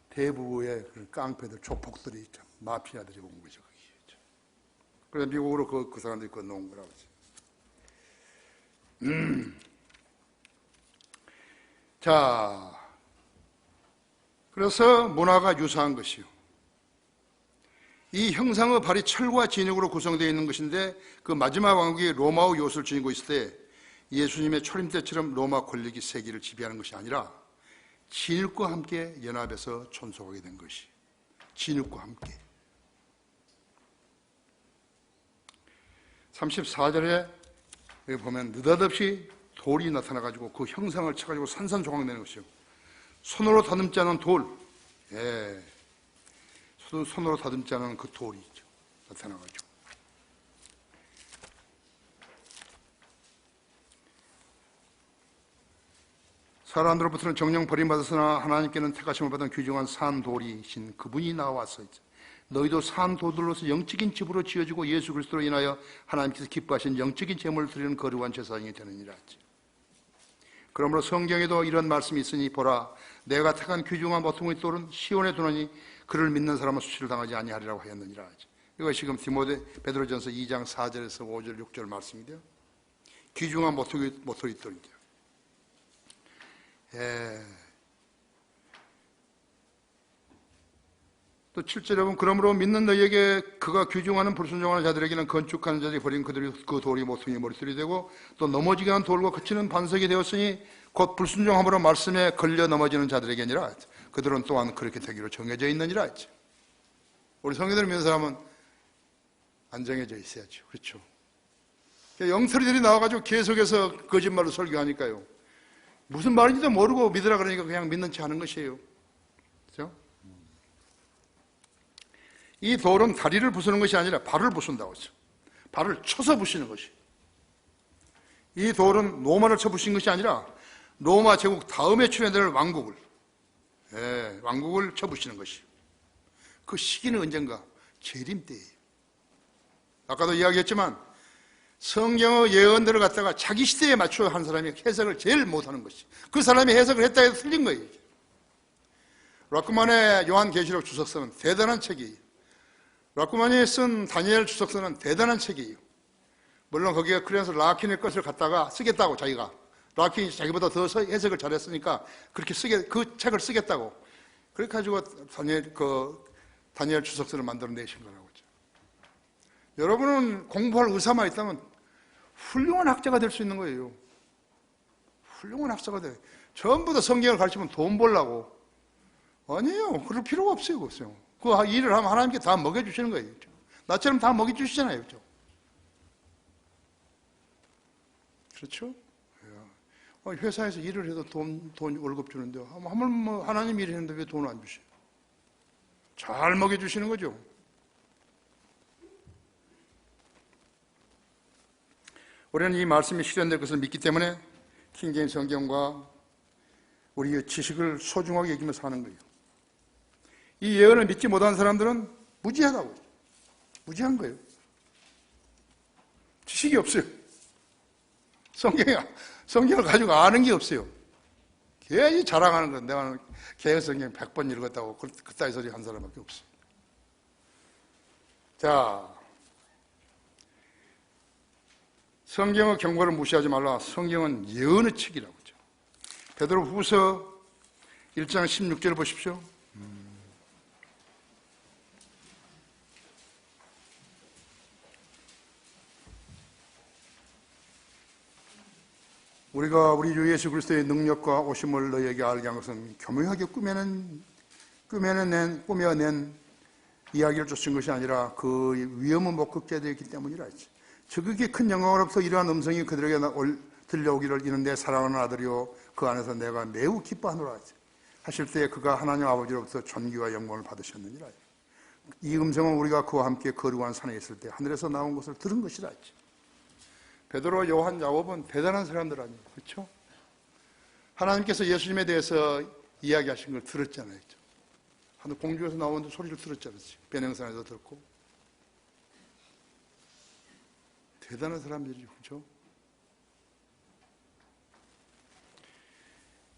대부의 그 깡패들, 조폭들이 있죠. 마피아들이 온 거죠. 그래서 미국으로 그 사람들이 건너온 거라고 하죠. 자, 그래서 문화가 유사한 것이요. 이 형상의 발이 철과 진흙으로 구성되어 있는 것인데 그 마지막 왕국이 로마의 요소를 지니고 있을 때 예수님의 초림 때처럼 로마 권력이 세계를 지배하는 것이 아니라 진흙과 함께 연합해서 존속하게 된 것이 진흙과 함께 34절에 여기 보면 느닷없이 돌이 나타나가지고 그 형상을 쳐가지고 산산조각내는 것이요. 손으로 다듬지 않은 돌, 손으로 다듬지 않은 그 돌이 있죠. 나타나가지고. 사람들로부터는 정령 버림받았으나 하나님께는 택하심을 받은 귀중한 산돌이신 그분이 나와서 너희도 산도들로서 영적인 집으로 지어지고 예수 그리스도로 인하여 하나님께서 기뻐하신 영적인 제물을 드리는 거룩한 제사장이 되느니라. 그러므로 성경에도 이런 말씀이 있으니 보라 내가 택한 귀중한 보통의 돌은 시온에 두노니 그를 믿는 사람은 수치를 당하지 아니하리라고 하였느니라. 이것이 지금 베드로전서 2장 4절에서 5절 6절 말씀인데요. 귀중한 모토리 돌이죠. 또 7절에 보면 그러므로 믿는 너희에게 그가 귀중하는 불순종하는 자들에게는 건축하는 자들이 버린 그 돌이 모퉁이 머리털이 되고 또 넘어지게 한 돌과 그치는 반석이 되었으니 곧 불순종함으로 말씀에 걸려 넘어지는 자들에게니라. 그들은 또한 그렇게 되기로 정해져 있느니라. 우리 성경을 믿는 사람은 안 정해져 있어야죠. 그렇죠? 영설이들이 나와가지고 계속해서 거짓말로 설교하니까요. 무슨 말인지도 모르고 믿으라 그러니까 그냥 믿는 체 하는 것이에요. 그렇죠? 이 돌은 다리를 부수는 것이 아니라 발을 부순다고 했죠. 발을 쳐서 부시는 것이. 이 돌은 로마를 쳐 부신 것이 아니라 로마 제국 다음에 출현될 왕국을 쳐 부시는 것이. 그 시기는 언젠가? 재림 때예요. 아까도 이야기했지만 성경의 예언들을 갖다가 자기 시대에 맞춰 한 사람이 해석을 제일 못하는 것이. 그 사람이 해석을 했다 해도 틀린 거예요. 라크만의 요한계시록 주석서는 대단한 책이에요. 라크만이 쓴 다니엘 주석서는 대단한 책이에요. 물론 거기에 그래서 라킨의 것을 갖다가 쓰겠다고 자기가. 라킨이 자기보다 더 해석을 잘했으니까 그렇게 그 책을 쓰겠다고. 그렇게 가지고 다니엘 주석서를 만들어내신 거라고. 여러분은 공부할 의사만 있다면 훌륭한 학자가 될 수 있는 거예요. 훌륭한 학자가 돼. 전부 다 성경을 가르치면 돈 벌라고. 아니에요. 그럴 필요가 없어요. 그것요. 그 일을 하면 하나님께 다 먹여주시는 거예요. 나처럼 다 먹여주시잖아요. 그렇죠? 회사에서 일을 해도 돈 월급 주는데 하나님 일을 했는데 왜 돈을 안 주셔요? 잘 먹여주시는 거죠. 우리는 이 말씀이 실현될 것을 믿기 때문에 킹제임 성경과 우리의 지식을 소중하게 여기면서 사는 거예요. 이 예언을 믿지 못한 사람들은 무지하다고. 무지한 거예요. 지식이 없어요. 성경을 가지고 아는 게 없어요. 괜히 자랑하는 건 내가 개혁성경 100번 읽었다고 그따위 소리 한 사람밖에 없어요. 자, 성경의 경고를 무시하지 말라. 성경은 예언의 책이라고 하죠. 베드로후서 1장 16절 보십시오. 우리가 우리 주 예수 그리스도의 능력과 오심을 너희에게 알게 한 것은 교묘하게 꾸며낸 이야기를 쫓은 것이 아니라 그 위험은 목격자되었기 때문이라 했지. 적극이 큰 영광으로부터 이러한 음성이 그들에게 들려오기를 이는 내 사랑하는 아들이요 그 안에서 내가 매우 기뻐하노라 했지. 하실 때에 그가 하나님 아버지로부터 존귀와 영광을 받으셨느니라. 이 음성은 우리가 그와 함께 거룩한 산에 있을 때 하늘에서 나온 것을 들은 것이라 했죠. 베드로, 요한, 야곱은 대단한 사람들 아니에요. 그렇죠? 하나님께서 예수님에 대해서 이야기하신 걸 들었잖아요. 하늘 공중에서 나오는 소리를 들었잖아요. 변행산에서 듣고. 대단한 사람들이죠. 그렇죠?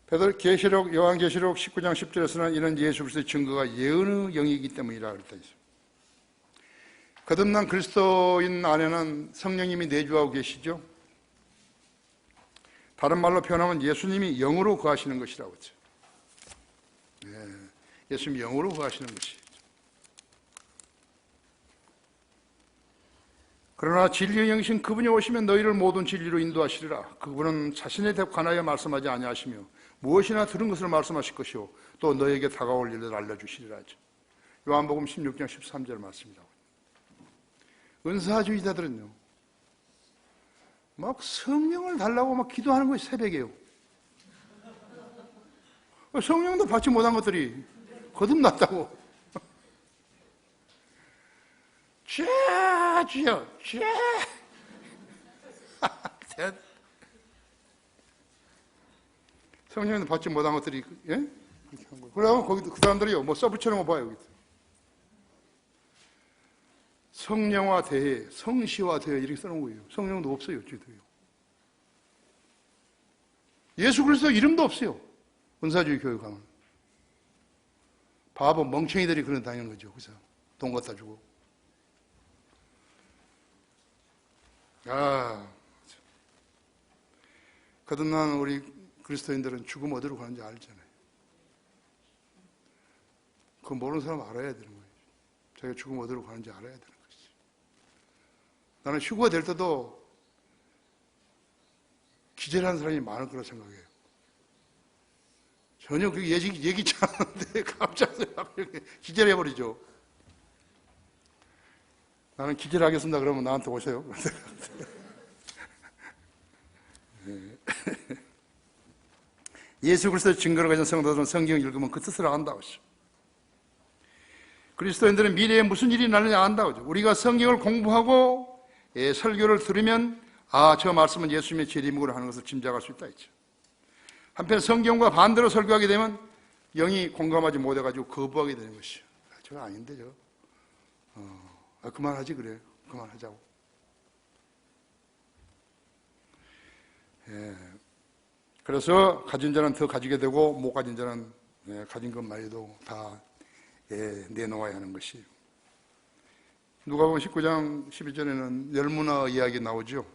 베드로 계시록 요한계시록 19장 10절에서는 이는 예수 그리스도의 증거가 예언의 영이기 때문이라 그랬다. 거듭난 그리스도인 안에는 성령님이 내주하고 계시죠. 다른 말로 표현하면 예수님이 영으로 거하시는 것이라고 했죠. 예수님이 영으로 거하시는 것이. 그러나 진리의 영이신 그분이 오시면 너희를 모든 진리로 인도하시리라. 그분은 자신에 관하여 말씀하지 아니하시며 무엇이나 들은 것을 말씀하실 것이요 또 너에게 다가올 일을 알려주시리라 하죠. 요한복음 16장 13절 말씀이다. 은사주의자들은요 막 성령을 달라고 막 기도하는 것이 새벽이에요. 성령도 받지 못한 것들이 거듭났다고. 주여 성령도 받지 못한 것들이 예? 그렇게 한 거예요. 그러면 거기 그 사람들이요 뭐 써붙여놓은 거 봐요. 여기. 성령화 대해, 성시화 대해 이렇게 써놓은 거예요. 성령도 없어요. 어찌돼요? 예수 그리스도 이름도 없어요. 은사주의 교육하면 바보 멍청이들이 그런 다니는 거죠. 그래서 돈 갖다 주고. 거듭난 우리 그리스도인들은 죽음 어디로 가는지 알잖아요. 그거 모르는 사람 알아야 되는 거예요. 자기가 죽음 어디로 가는지 알아야 되는 거예요. 나는 휴가 될 때도 기절하는 사람이 많을 거라 생각해요. 전혀 그 예기치 않았는데 갑자기 기절해버리죠. 나는 기절하겠습니다. 그러면 나한테 오세요. 예수 그리스도의 증거를 가진 성도들은 성경을 읽으면 그 뜻을 안다고 하죠. 그리스도인들은 미래에 무슨 일이 나느냐 안다고 하죠. 우리가 성경을 공부하고 설교를 들으면 저 말씀은 예수님의 재림으로 하는 것을 짐작할 수 있다 했죠. 한편 성경과 반대로 설교하게 되면 영이 공감하지 못해가지고 거부하게 되는 것이죠. 저거 아닌데 그만하지 그래. 그만하자고. 그래서 가진 자는 더 가지게 되고 못 가진 자는 가진 것만해도 다 내놓아야 하는 것이에요. 누가복음 19장 12절에는 열문화 이야기 나오죠.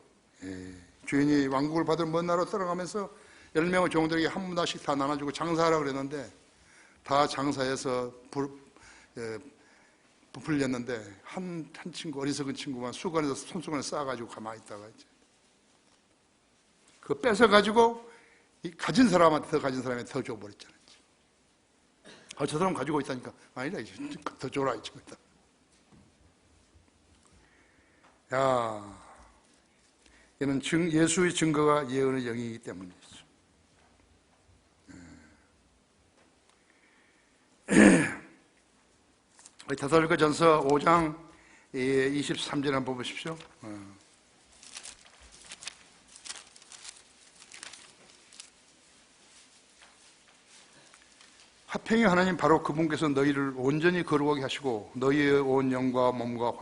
주인이 왕국을 받을 먼 나라로 떠나가면서 10명의 종들에게 한 문화씩 다 나눠주고 장사하라고 그랬는데 다 장사해서 부풀렸는데 한 친구, 어리석은 친구만 수건에서 손수건에 싸가지고 가만히 있다가 이제 그거 뺏어가지고 가진 사람한테 더 가진 사람한테 더 줘버렸잖아요. 저 사람 가지고 있다니까 아니다 이제 더 줘라 이 친구다. 이는 예수의 증거가 예언의 영이기 때문이죠. 데살로니가전서 5장 23절 한번 보십시오. 화평의 하나님 바로 그분께서 너희를 온전히 거룩하게 하시고 너희의 온 영과 몸과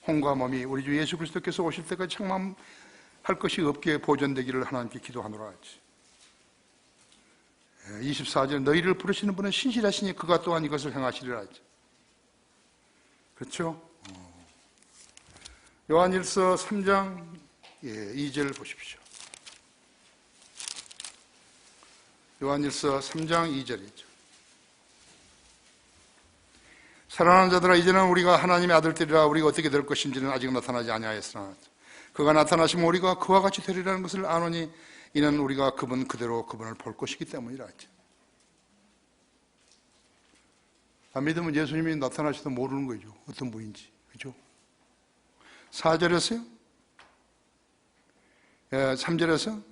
혼과 몸이 우리 주 예수 그리스도께서 오실 때까지 책망할 것이 없게 보존되기를 하나님께 기도하노라 하지. 24절 너희를 부르시는 분은 신실하시니 그가 또한 이것을 행하시리라 하지. 그렇죠? 요한일서 3장 2절 보십시오. 요한일서 3장 2절이죠. 사랑하는 자들아 이제는 우리가 하나님의 아들들이라 우리가 어떻게 될 것인지는 아직 나타나지 아니하였으나 그가 나타나시면 우리가 그와 같이 되리라는 것을 아노니 이는 우리가 그분 그대로 그분을 볼 것이기 때문이라 하죠. 안 믿으면 예수님이 나타나시도 모르는 거죠. 어떤 분인지. 그죠? 4절에서요? 3절에서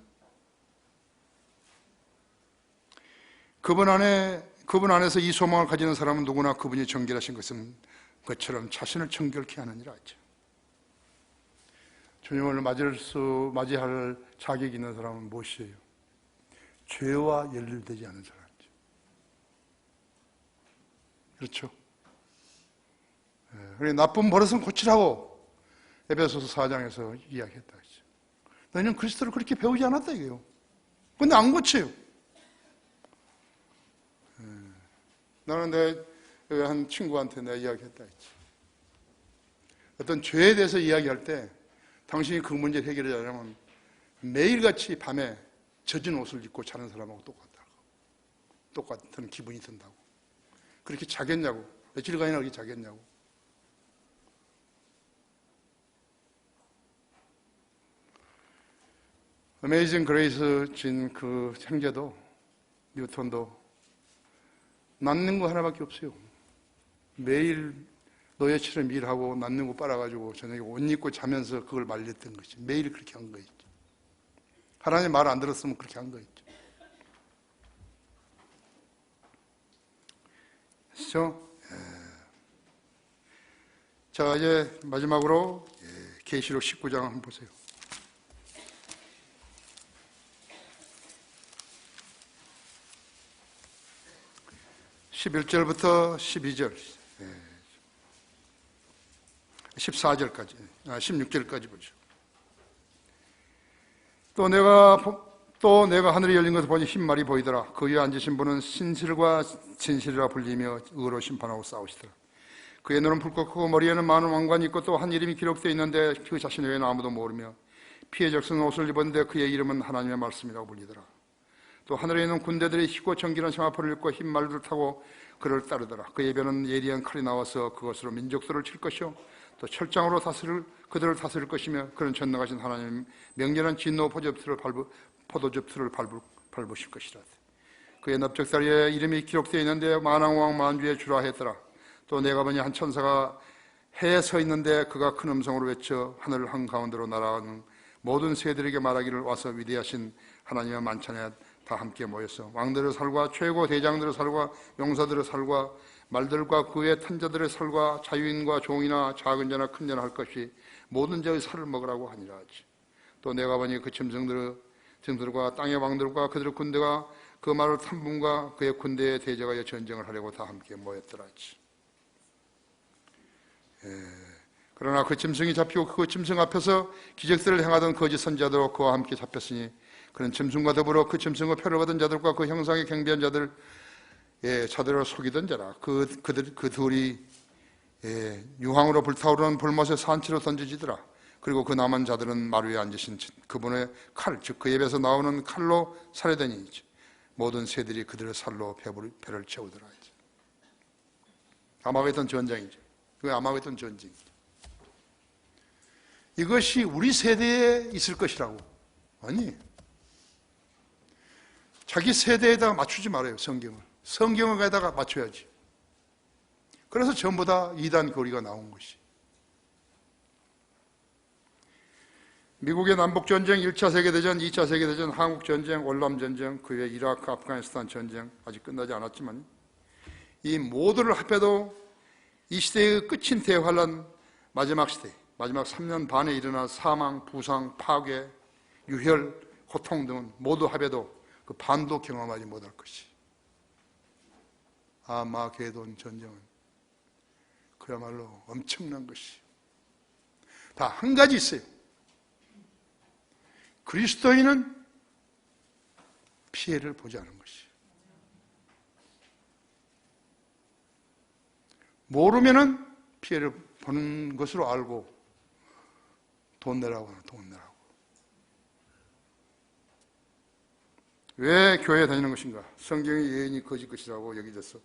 그분 안에서 이 소망을 가지는 사람은 누구나 그분이 정결하신 것처럼 자신을 정결케 하느니라 하죠. 주님을 맞이할 자격이 있는 사람은 무엇이에요? 죄와 연결되지 않은 사람이죠. 그렇죠? 그래, 나쁜 버릇은 고치라고 에베소서 4장에서 이야기했다. 너희는 그리스도를 그렇게 배우지 않았다 이게요. 근데 안 고쳐요. 나는 한 친구한테 내가 이야기했다 했지. 어떤 죄에 대해서 이야기할 때 당신이 그 문제를 해결하려면 매일같이 밤에 젖은 옷을 입고 자는 사람하고 똑같다고. 똑같은 기분이 든다고. 그렇게 자겠냐고. 며칠간이나 그렇게 자겠냐고. 어메이징 그레이스 진 그 형제도, 뉴턴도 낫는 거 하나밖에 없어요. 매일 노예처럼 일하고 낫는 거 빨아가지고 저녁에 옷 입고 자면서 그걸 말렸던 것이. 매일 그렇게 한 거였죠. 하나님 말 안 들었으면 그렇게 한 거였죠. 그렇죠? 자, 이제 마지막으로 계시록 19장 한번 보세요. 11절부터 12절, 14절까지, 16절까지 보죠. 또 내가 하늘이 열린 것을 보니 흰 말이 보이더라. 그 위에 앉으신 분은 신실과 진실이라 불리며 의로 심판하고 싸우시더라. 그의 눈은 붉고 크고 머리에는 많은 왕관이 있고 또 한 이름이 기록되어 있는데 그 자신 외에는 아무도 모르며 피에 적신 옷을 입었는데 그의 이름은 하나님의 말씀이라고 불리더라. 또 하늘에 있는 군대들이 희고 정결한 세마포를 입고 흰 말들을 타고 그를 따르더라. 그의 배는 예리한 칼이 나와서 그것으로 민족들을 칠 것이요 또 철장으로 그들을 다스릴 것이며 그는 전능하신 하나님 명렬한 진노 포도즙틀을 밟으실 것이라. 그의 넓적다리에 이름이 기록되어 있는데 만왕왕 만주의 주라 했더라. 또 내가 보니 한 천사가 해에 서 있는데 그가 큰 음성으로 외쳐 하늘 한가운데로 날아가는 모든 새들에게 말하기를 와서 위대하신 하나님의 만찬에 다 함께 모여서 왕들의 살과 최고 대장들의 살과 용사들의 살과 말들과 그의 탄자들의 살과 자유인과 종이나 작은 자나 큰 자나 할 것이 모든 자의 살을 먹으라고 하니라 하지. 또 내가 보니 그 짐승들과 땅의 왕들과 그들의 군대가 그 말을 탄 분과 그의 군대에 대적하여 전쟁을 하려고 다 함께 모였더라 하지. 그러나 그 짐승이 잡히고 그 짐승 앞에서 기적들을 행하던 거짓 선지자도 그와 함께 잡혔으니 그는 짐승과 더불어 그 짐승의 표를 받은 자들과 그 형상에 경배한 자들을 속이던 자라. 그 둘이 유황으로 불타오르는 불못에 산채로 던져지더라. 그리고 그 남은 자들은 말 위에 앉으신 그분의 칼, 즉 그 입에서 나오는 칼로 살해되니 모든 새들이 그들의 살로 배를 채우더라. 아마겟돈 전쟁이죠. 그게 아마겟돈 전쟁이죠. 이것이 우리 세대에 있을 것이라고. 아니, 자기 세대에다가 맞추지 말아요. 성경을 가다가 맞춰야지. 그래서 전부 다 이단 교리가 나온 것이. 미국의 남북전쟁, 1차 세계대전, 2차 세계대전, 한국전쟁, 월남전쟁, 그 외 이라크, 아프가니스탄 전쟁 아직 끝나지 않았지만 이 모두를 합해도 이 시대의 끝인 대환란 마지막 시대, 마지막 3년 반에 일어난 사망, 부상, 파괴, 유혈, 고통 등은 모두 합해도 그 반도 경험하지 못할 것이. 아마게돈 전쟁은 그야말로 엄청난 것이. 다 한 가지 있어요. 그리스도인은 피해를 보지 않은 것이. 모르면은 피해를 보는 것으로 알고 돈 내라고 하나 돈 내라고. 왜 교회에 다니는 것인가? 성경의 예언이 거짓 것이라고 여기져서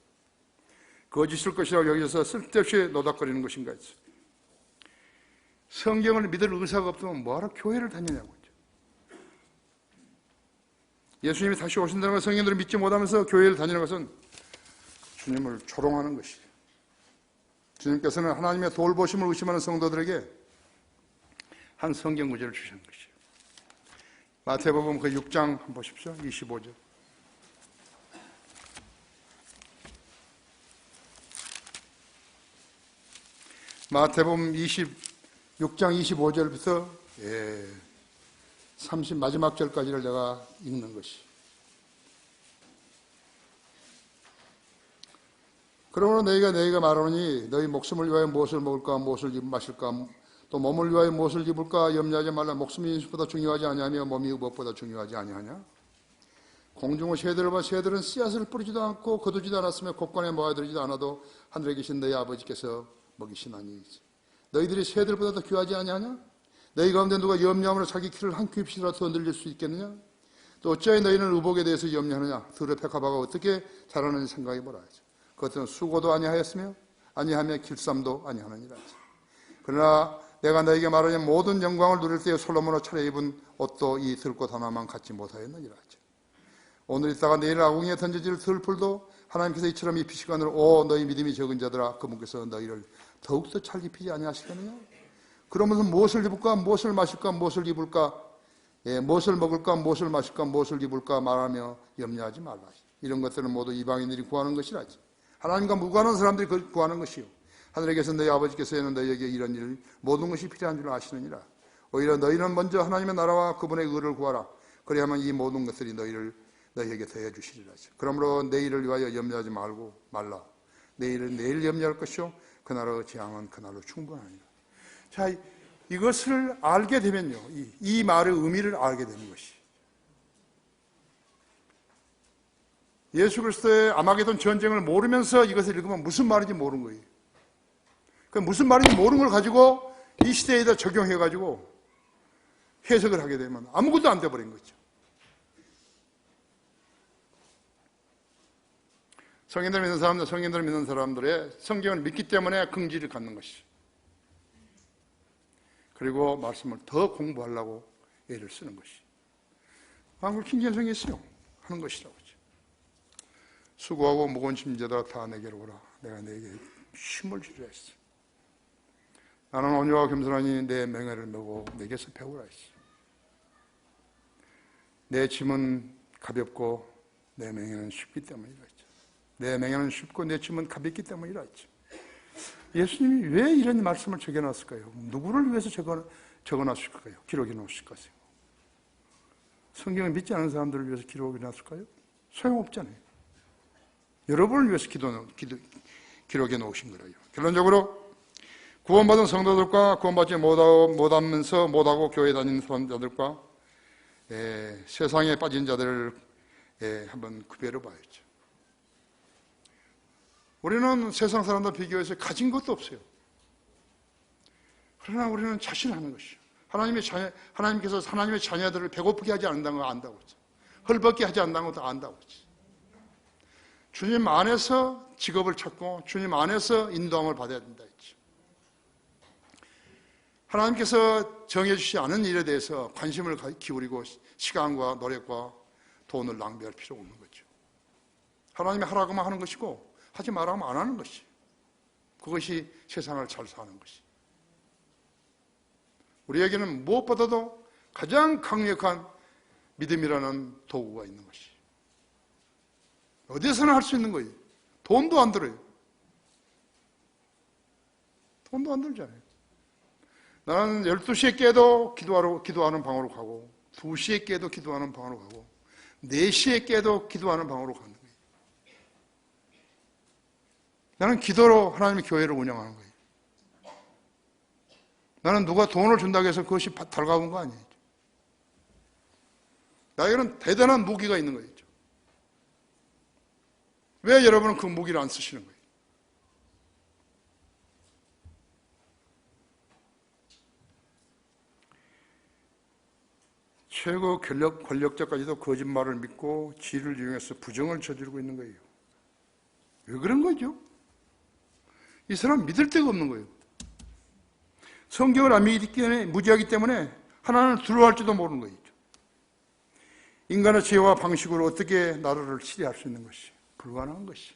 거짓일 것이라고 여기져서 쓸데없이 노닥거리는 것인가 했어. 성경을 믿을 의사가 없으면 뭐하러 교회를 다니냐고. 예수님이 다시 오신다는 걸 성인들을 믿지 못하면서 교회를 다니는 것은 주님을 조롱하는 것이에요. 주님께서는 하나님의 돌보심을 의심하는 성도들에게 한 성경 구절을 주신 것이에요. 마태복음 그 6장 한번 보십시오. 25절. 마태복음 26장 25절부터 30 마지막 절까지를 내가 읽는 것이. 그러므로 너희가 말하노니 너희 목숨을 위하여 무엇을 먹을까 무엇을 마실까 또 몸을 위하여 무엇을 입을까 염려하지 말라. 목숨이 인수보다 중요하지 아니하며 몸이 의복보다 중요하지 아니하냐. 공중의 새들을 봐. 새들은 씨앗을 뿌리지도 않고 거두지도 않았으며 곡간에 모아들이지도 않아도 하늘에 계신 너희 아버지께서 먹이시나니 너희들이 새들보다 더 귀하지 아니하냐. 너희 가운데 누가 염려함으로 자기 키를 한 뼘씩이라도 더 늘릴 수 있겠느냐. 또 어찌하여 너희는 의복에 대해서 염려하느냐. 들의 백합화가 어떻게 자라는지 생각해보라. 그것은 수고도 아니하였으며 아니하며 길쌈도 아니하느니라. 그러나 내가 너희에게 말하니 모든 영광을 누릴 때에 솔로몬으로 차려입은 옷도 이 들꽃 하나만 갖지 못하였느니라. 오늘 있다가 내일 아궁이에 던져질 들풀도 하나님께서 이처럼 입히시거늘 오 너희 믿음이 적은 자들아 그분께서 너희를 더욱더 잘 입히지 아니하시겠느냐. 그러면서 무엇을 입을까 무엇을 마실까 무엇을 입을까 무엇을 먹을까 무엇을 마실까 무엇을 입을까 말하며 염려하지 말라. 이런 것들은 모두 이방인들이 구하는 것이라지. 하나님과 무관한 사람들이 구하는 것이요 하늘에 계신 너희 아버지께서는 너희에게 이런 일 모든 것이 필요한 줄 아시느니라. 오히려 너희는 먼저 하나님의 나라와 그분의 의를 구하라. 그래야만 이 모든 것들이 너희에게 더해 주시리라. 그러므로 내일을 위하여 염려하지 말라. 내일은 내일 염려할 것이요 그날의 재앙은 그날로 충분하니라. 자, 이것을 알게 되면요, 이 말의 의미를 알게 되는 것이. 예수 그리스도의 아마게돈 전쟁을 모르면서 이것을 읽으면 무슨 말인지 모르는 거예요. 그 무슨 말인지 모르는 걸 가지고 이 시대에다 적용해가지고 해석을 하게 되면 아무것도 안 돼버린 거죠. 성경을 믿는 사람들의 성경을 믿기 때문에 긍지를 갖는 것이. 그리고 말씀을 더 공부하려고 애를 쓰는 것이. 한글 킹제성이 있어요. 하는 것이라고. 수고하고 무거운 짐자들아 다 내게로 오라. 내가 너에게 힘을 주리라 했어. 나는 온유하고 겸손하니 내 맹해를 메고 내게서 배우라 했어. 내 짐은 가볍고 내 맹해는 쉽기 때문이라 했죠. 내 맹해는 쉽고 내 짐은 가볍기 때문이라 했죠. 예수님이 왜 이런 말씀을 적어놨을까요? 누구를 위해서 적어놨을까요? 기록해 놓으실까요? 성경을 믿지 않은 사람들을 위해서 기록해 놨을까요? 소용없잖아요. 여러분을 위해서 기록해 놓으신 거예요. 결론적으로 구원받은 성도들과 구원받지 못하고 교회 다니는 사람들과 세상에 빠진 자들을 한번 구별해 봐야죠. 우리는 세상 사람들 비교해서 가진 것도 없어요. 그러나 우리는 자신하는 것이요. 하나님께서 하나님의 자녀들을 배고프게 하지 않는다는 걸 안다고 했죠. 헐벗게 하지 않는다는 것도 안다고 했죠. 주님 안에서 직업을 찾고 주님 안에서 인도함을 받아야 된다 했죠. 하나님께서 정해주지 않은 일에 대해서 관심을 기울이고 시간과 노력과 돈을 낭비할 필요가 없는 거죠. 하나님이 하라고만 하는 것이고 하지 말라면 안 하는 것이. 그것이 세상을 잘 사는 것이. 우리에게는 무엇보다도 가장 강력한 믿음이라는 도구가 있는 것이. 어디서나 할 수 있는 거예요. 돈도 안 들어요. 돈도 안 들잖아요. 나는 12시에 깨도 기도하는 방으로 가고 2시에 깨도 기도하는 방으로 가고 4시에 깨도 기도하는 방으로 가는 거예요. 나는 기도로 하나님의 교회를 운영하는 거예요. 나는 누가 돈을 준다고 해서 그것이 달가운 거 아니에요. 나에게는 대단한 무기가 있는 거예요. 왜 여러분은 그 무기를 안 쓰시는 거예요? 최고 권력자까지도 거짓말을 믿고 지를 이용해서 부정을 저지르고 있는 거예요. 왜 그런 거죠? 이 사람 믿을 데가 없는 거예요. 성경을 안 믿기 때문에 무지하기 때문에 하나님을 두려워할지도 모르는 거예요. 인간의 지혜와 방식으로 어떻게 나라를 치리할 수 있는 것이 불가능한 것이.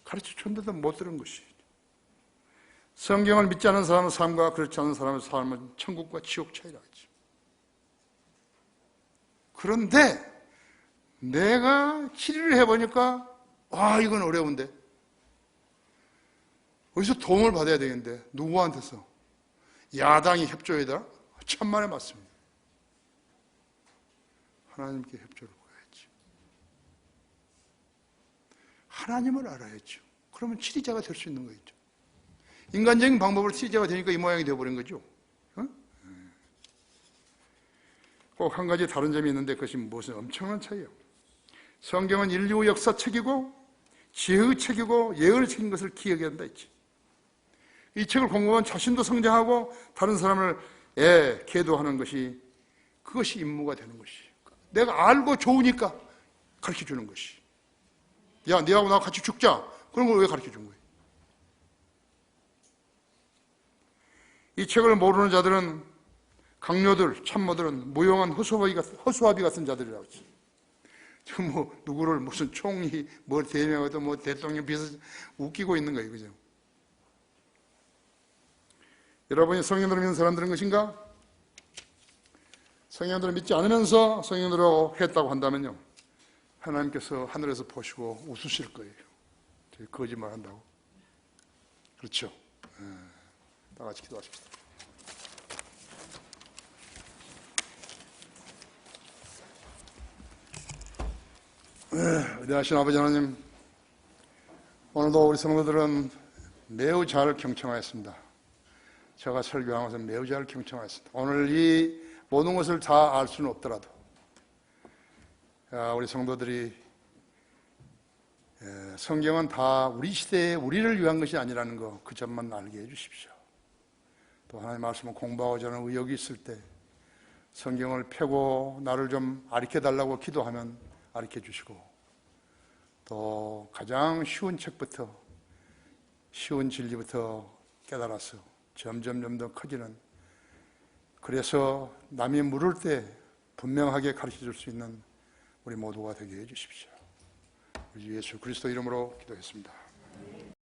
가르쳐줬는데도 못 들은 것이. 성경을 믿지 않는 사람의 삶과 그렇지 않은 사람의 삶은 천국과 지옥 차이라 하죠. 그런데 내가 치리를 해보니까 이건 어려운데 어디서 도움을 받아야 되겠는데 누구한테서? 야당이 협조해야 되나? 천만에 맞습니다. 하나님께 협조를 구해야지. 하나님을 알아야죠. 그러면 치리자가 될 수 있는 거겠죠. 인간적인 방법으로 치리자가 되니까 이 모양이 되어버린 거죠. 꼭 한 가지 다른 점이 있는데 그것이 무엇은 엄청난 차이예요. 성경은 인류 역사책이고 지혜의 책이고 예언의 책인 것을 기억해야 한다 했지. 이 책을 공부하면 자신도 성장하고 다른 사람을 계도하는 것이 그것이 임무가 되는 것이. 내가 알고 좋으니까 가르쳐주는 것이. 야, 너하고 나하고 같이 죽자. 그런 걸 왜 가르쳐준 거예요? 이 책을 모르는 자들은 강요들, 참모들은 무용한 허수아비 같은 자들이라고 했지. 지금 누구를 무슨 총리, 대명하든 대통령 비서 웃기고 있는 거예요. 그죠? 여러분이 성령들을 믿는 사람들인 것인가? 성령들을 믿지 않으면서 성령들하고 했다고 한다면요, 하나님께서 하늘에서 보시고 웃으실 거예요. 저희 거짓말 한다고. 그렇죠? 다 같이 기도하십시다. 위대하신 아버지 하나님, 오늘도 우리 성도들은 매우 잘 경청하였습니다. 제가 설교하면서 매우 잘 경청하였습니다. 오늘 이 모든 것을 다 알 수는 없더라도 우리 성도들이 성경은 다 우리 시대에 우리를 위한 것이 아니라는 거, 그 점만 알게 해주십시오. 또 하나님의 말씀을 공부하고자 하는 의욕이 있을 때 성경을 펴고 나를 좀 가르쳐달라고 기도하면 가르쳐 주시고, 또 가장 쉬운 책부터, 쉬운 진리부터 깨달아서 점점 더 커지는, 그래서 남이 물을 때 분명하게 가르쳐 줄 수 있는 우리 모두가 되게 해 주십시오. 우리 예수 그리스도 이름으로 기도했습니다.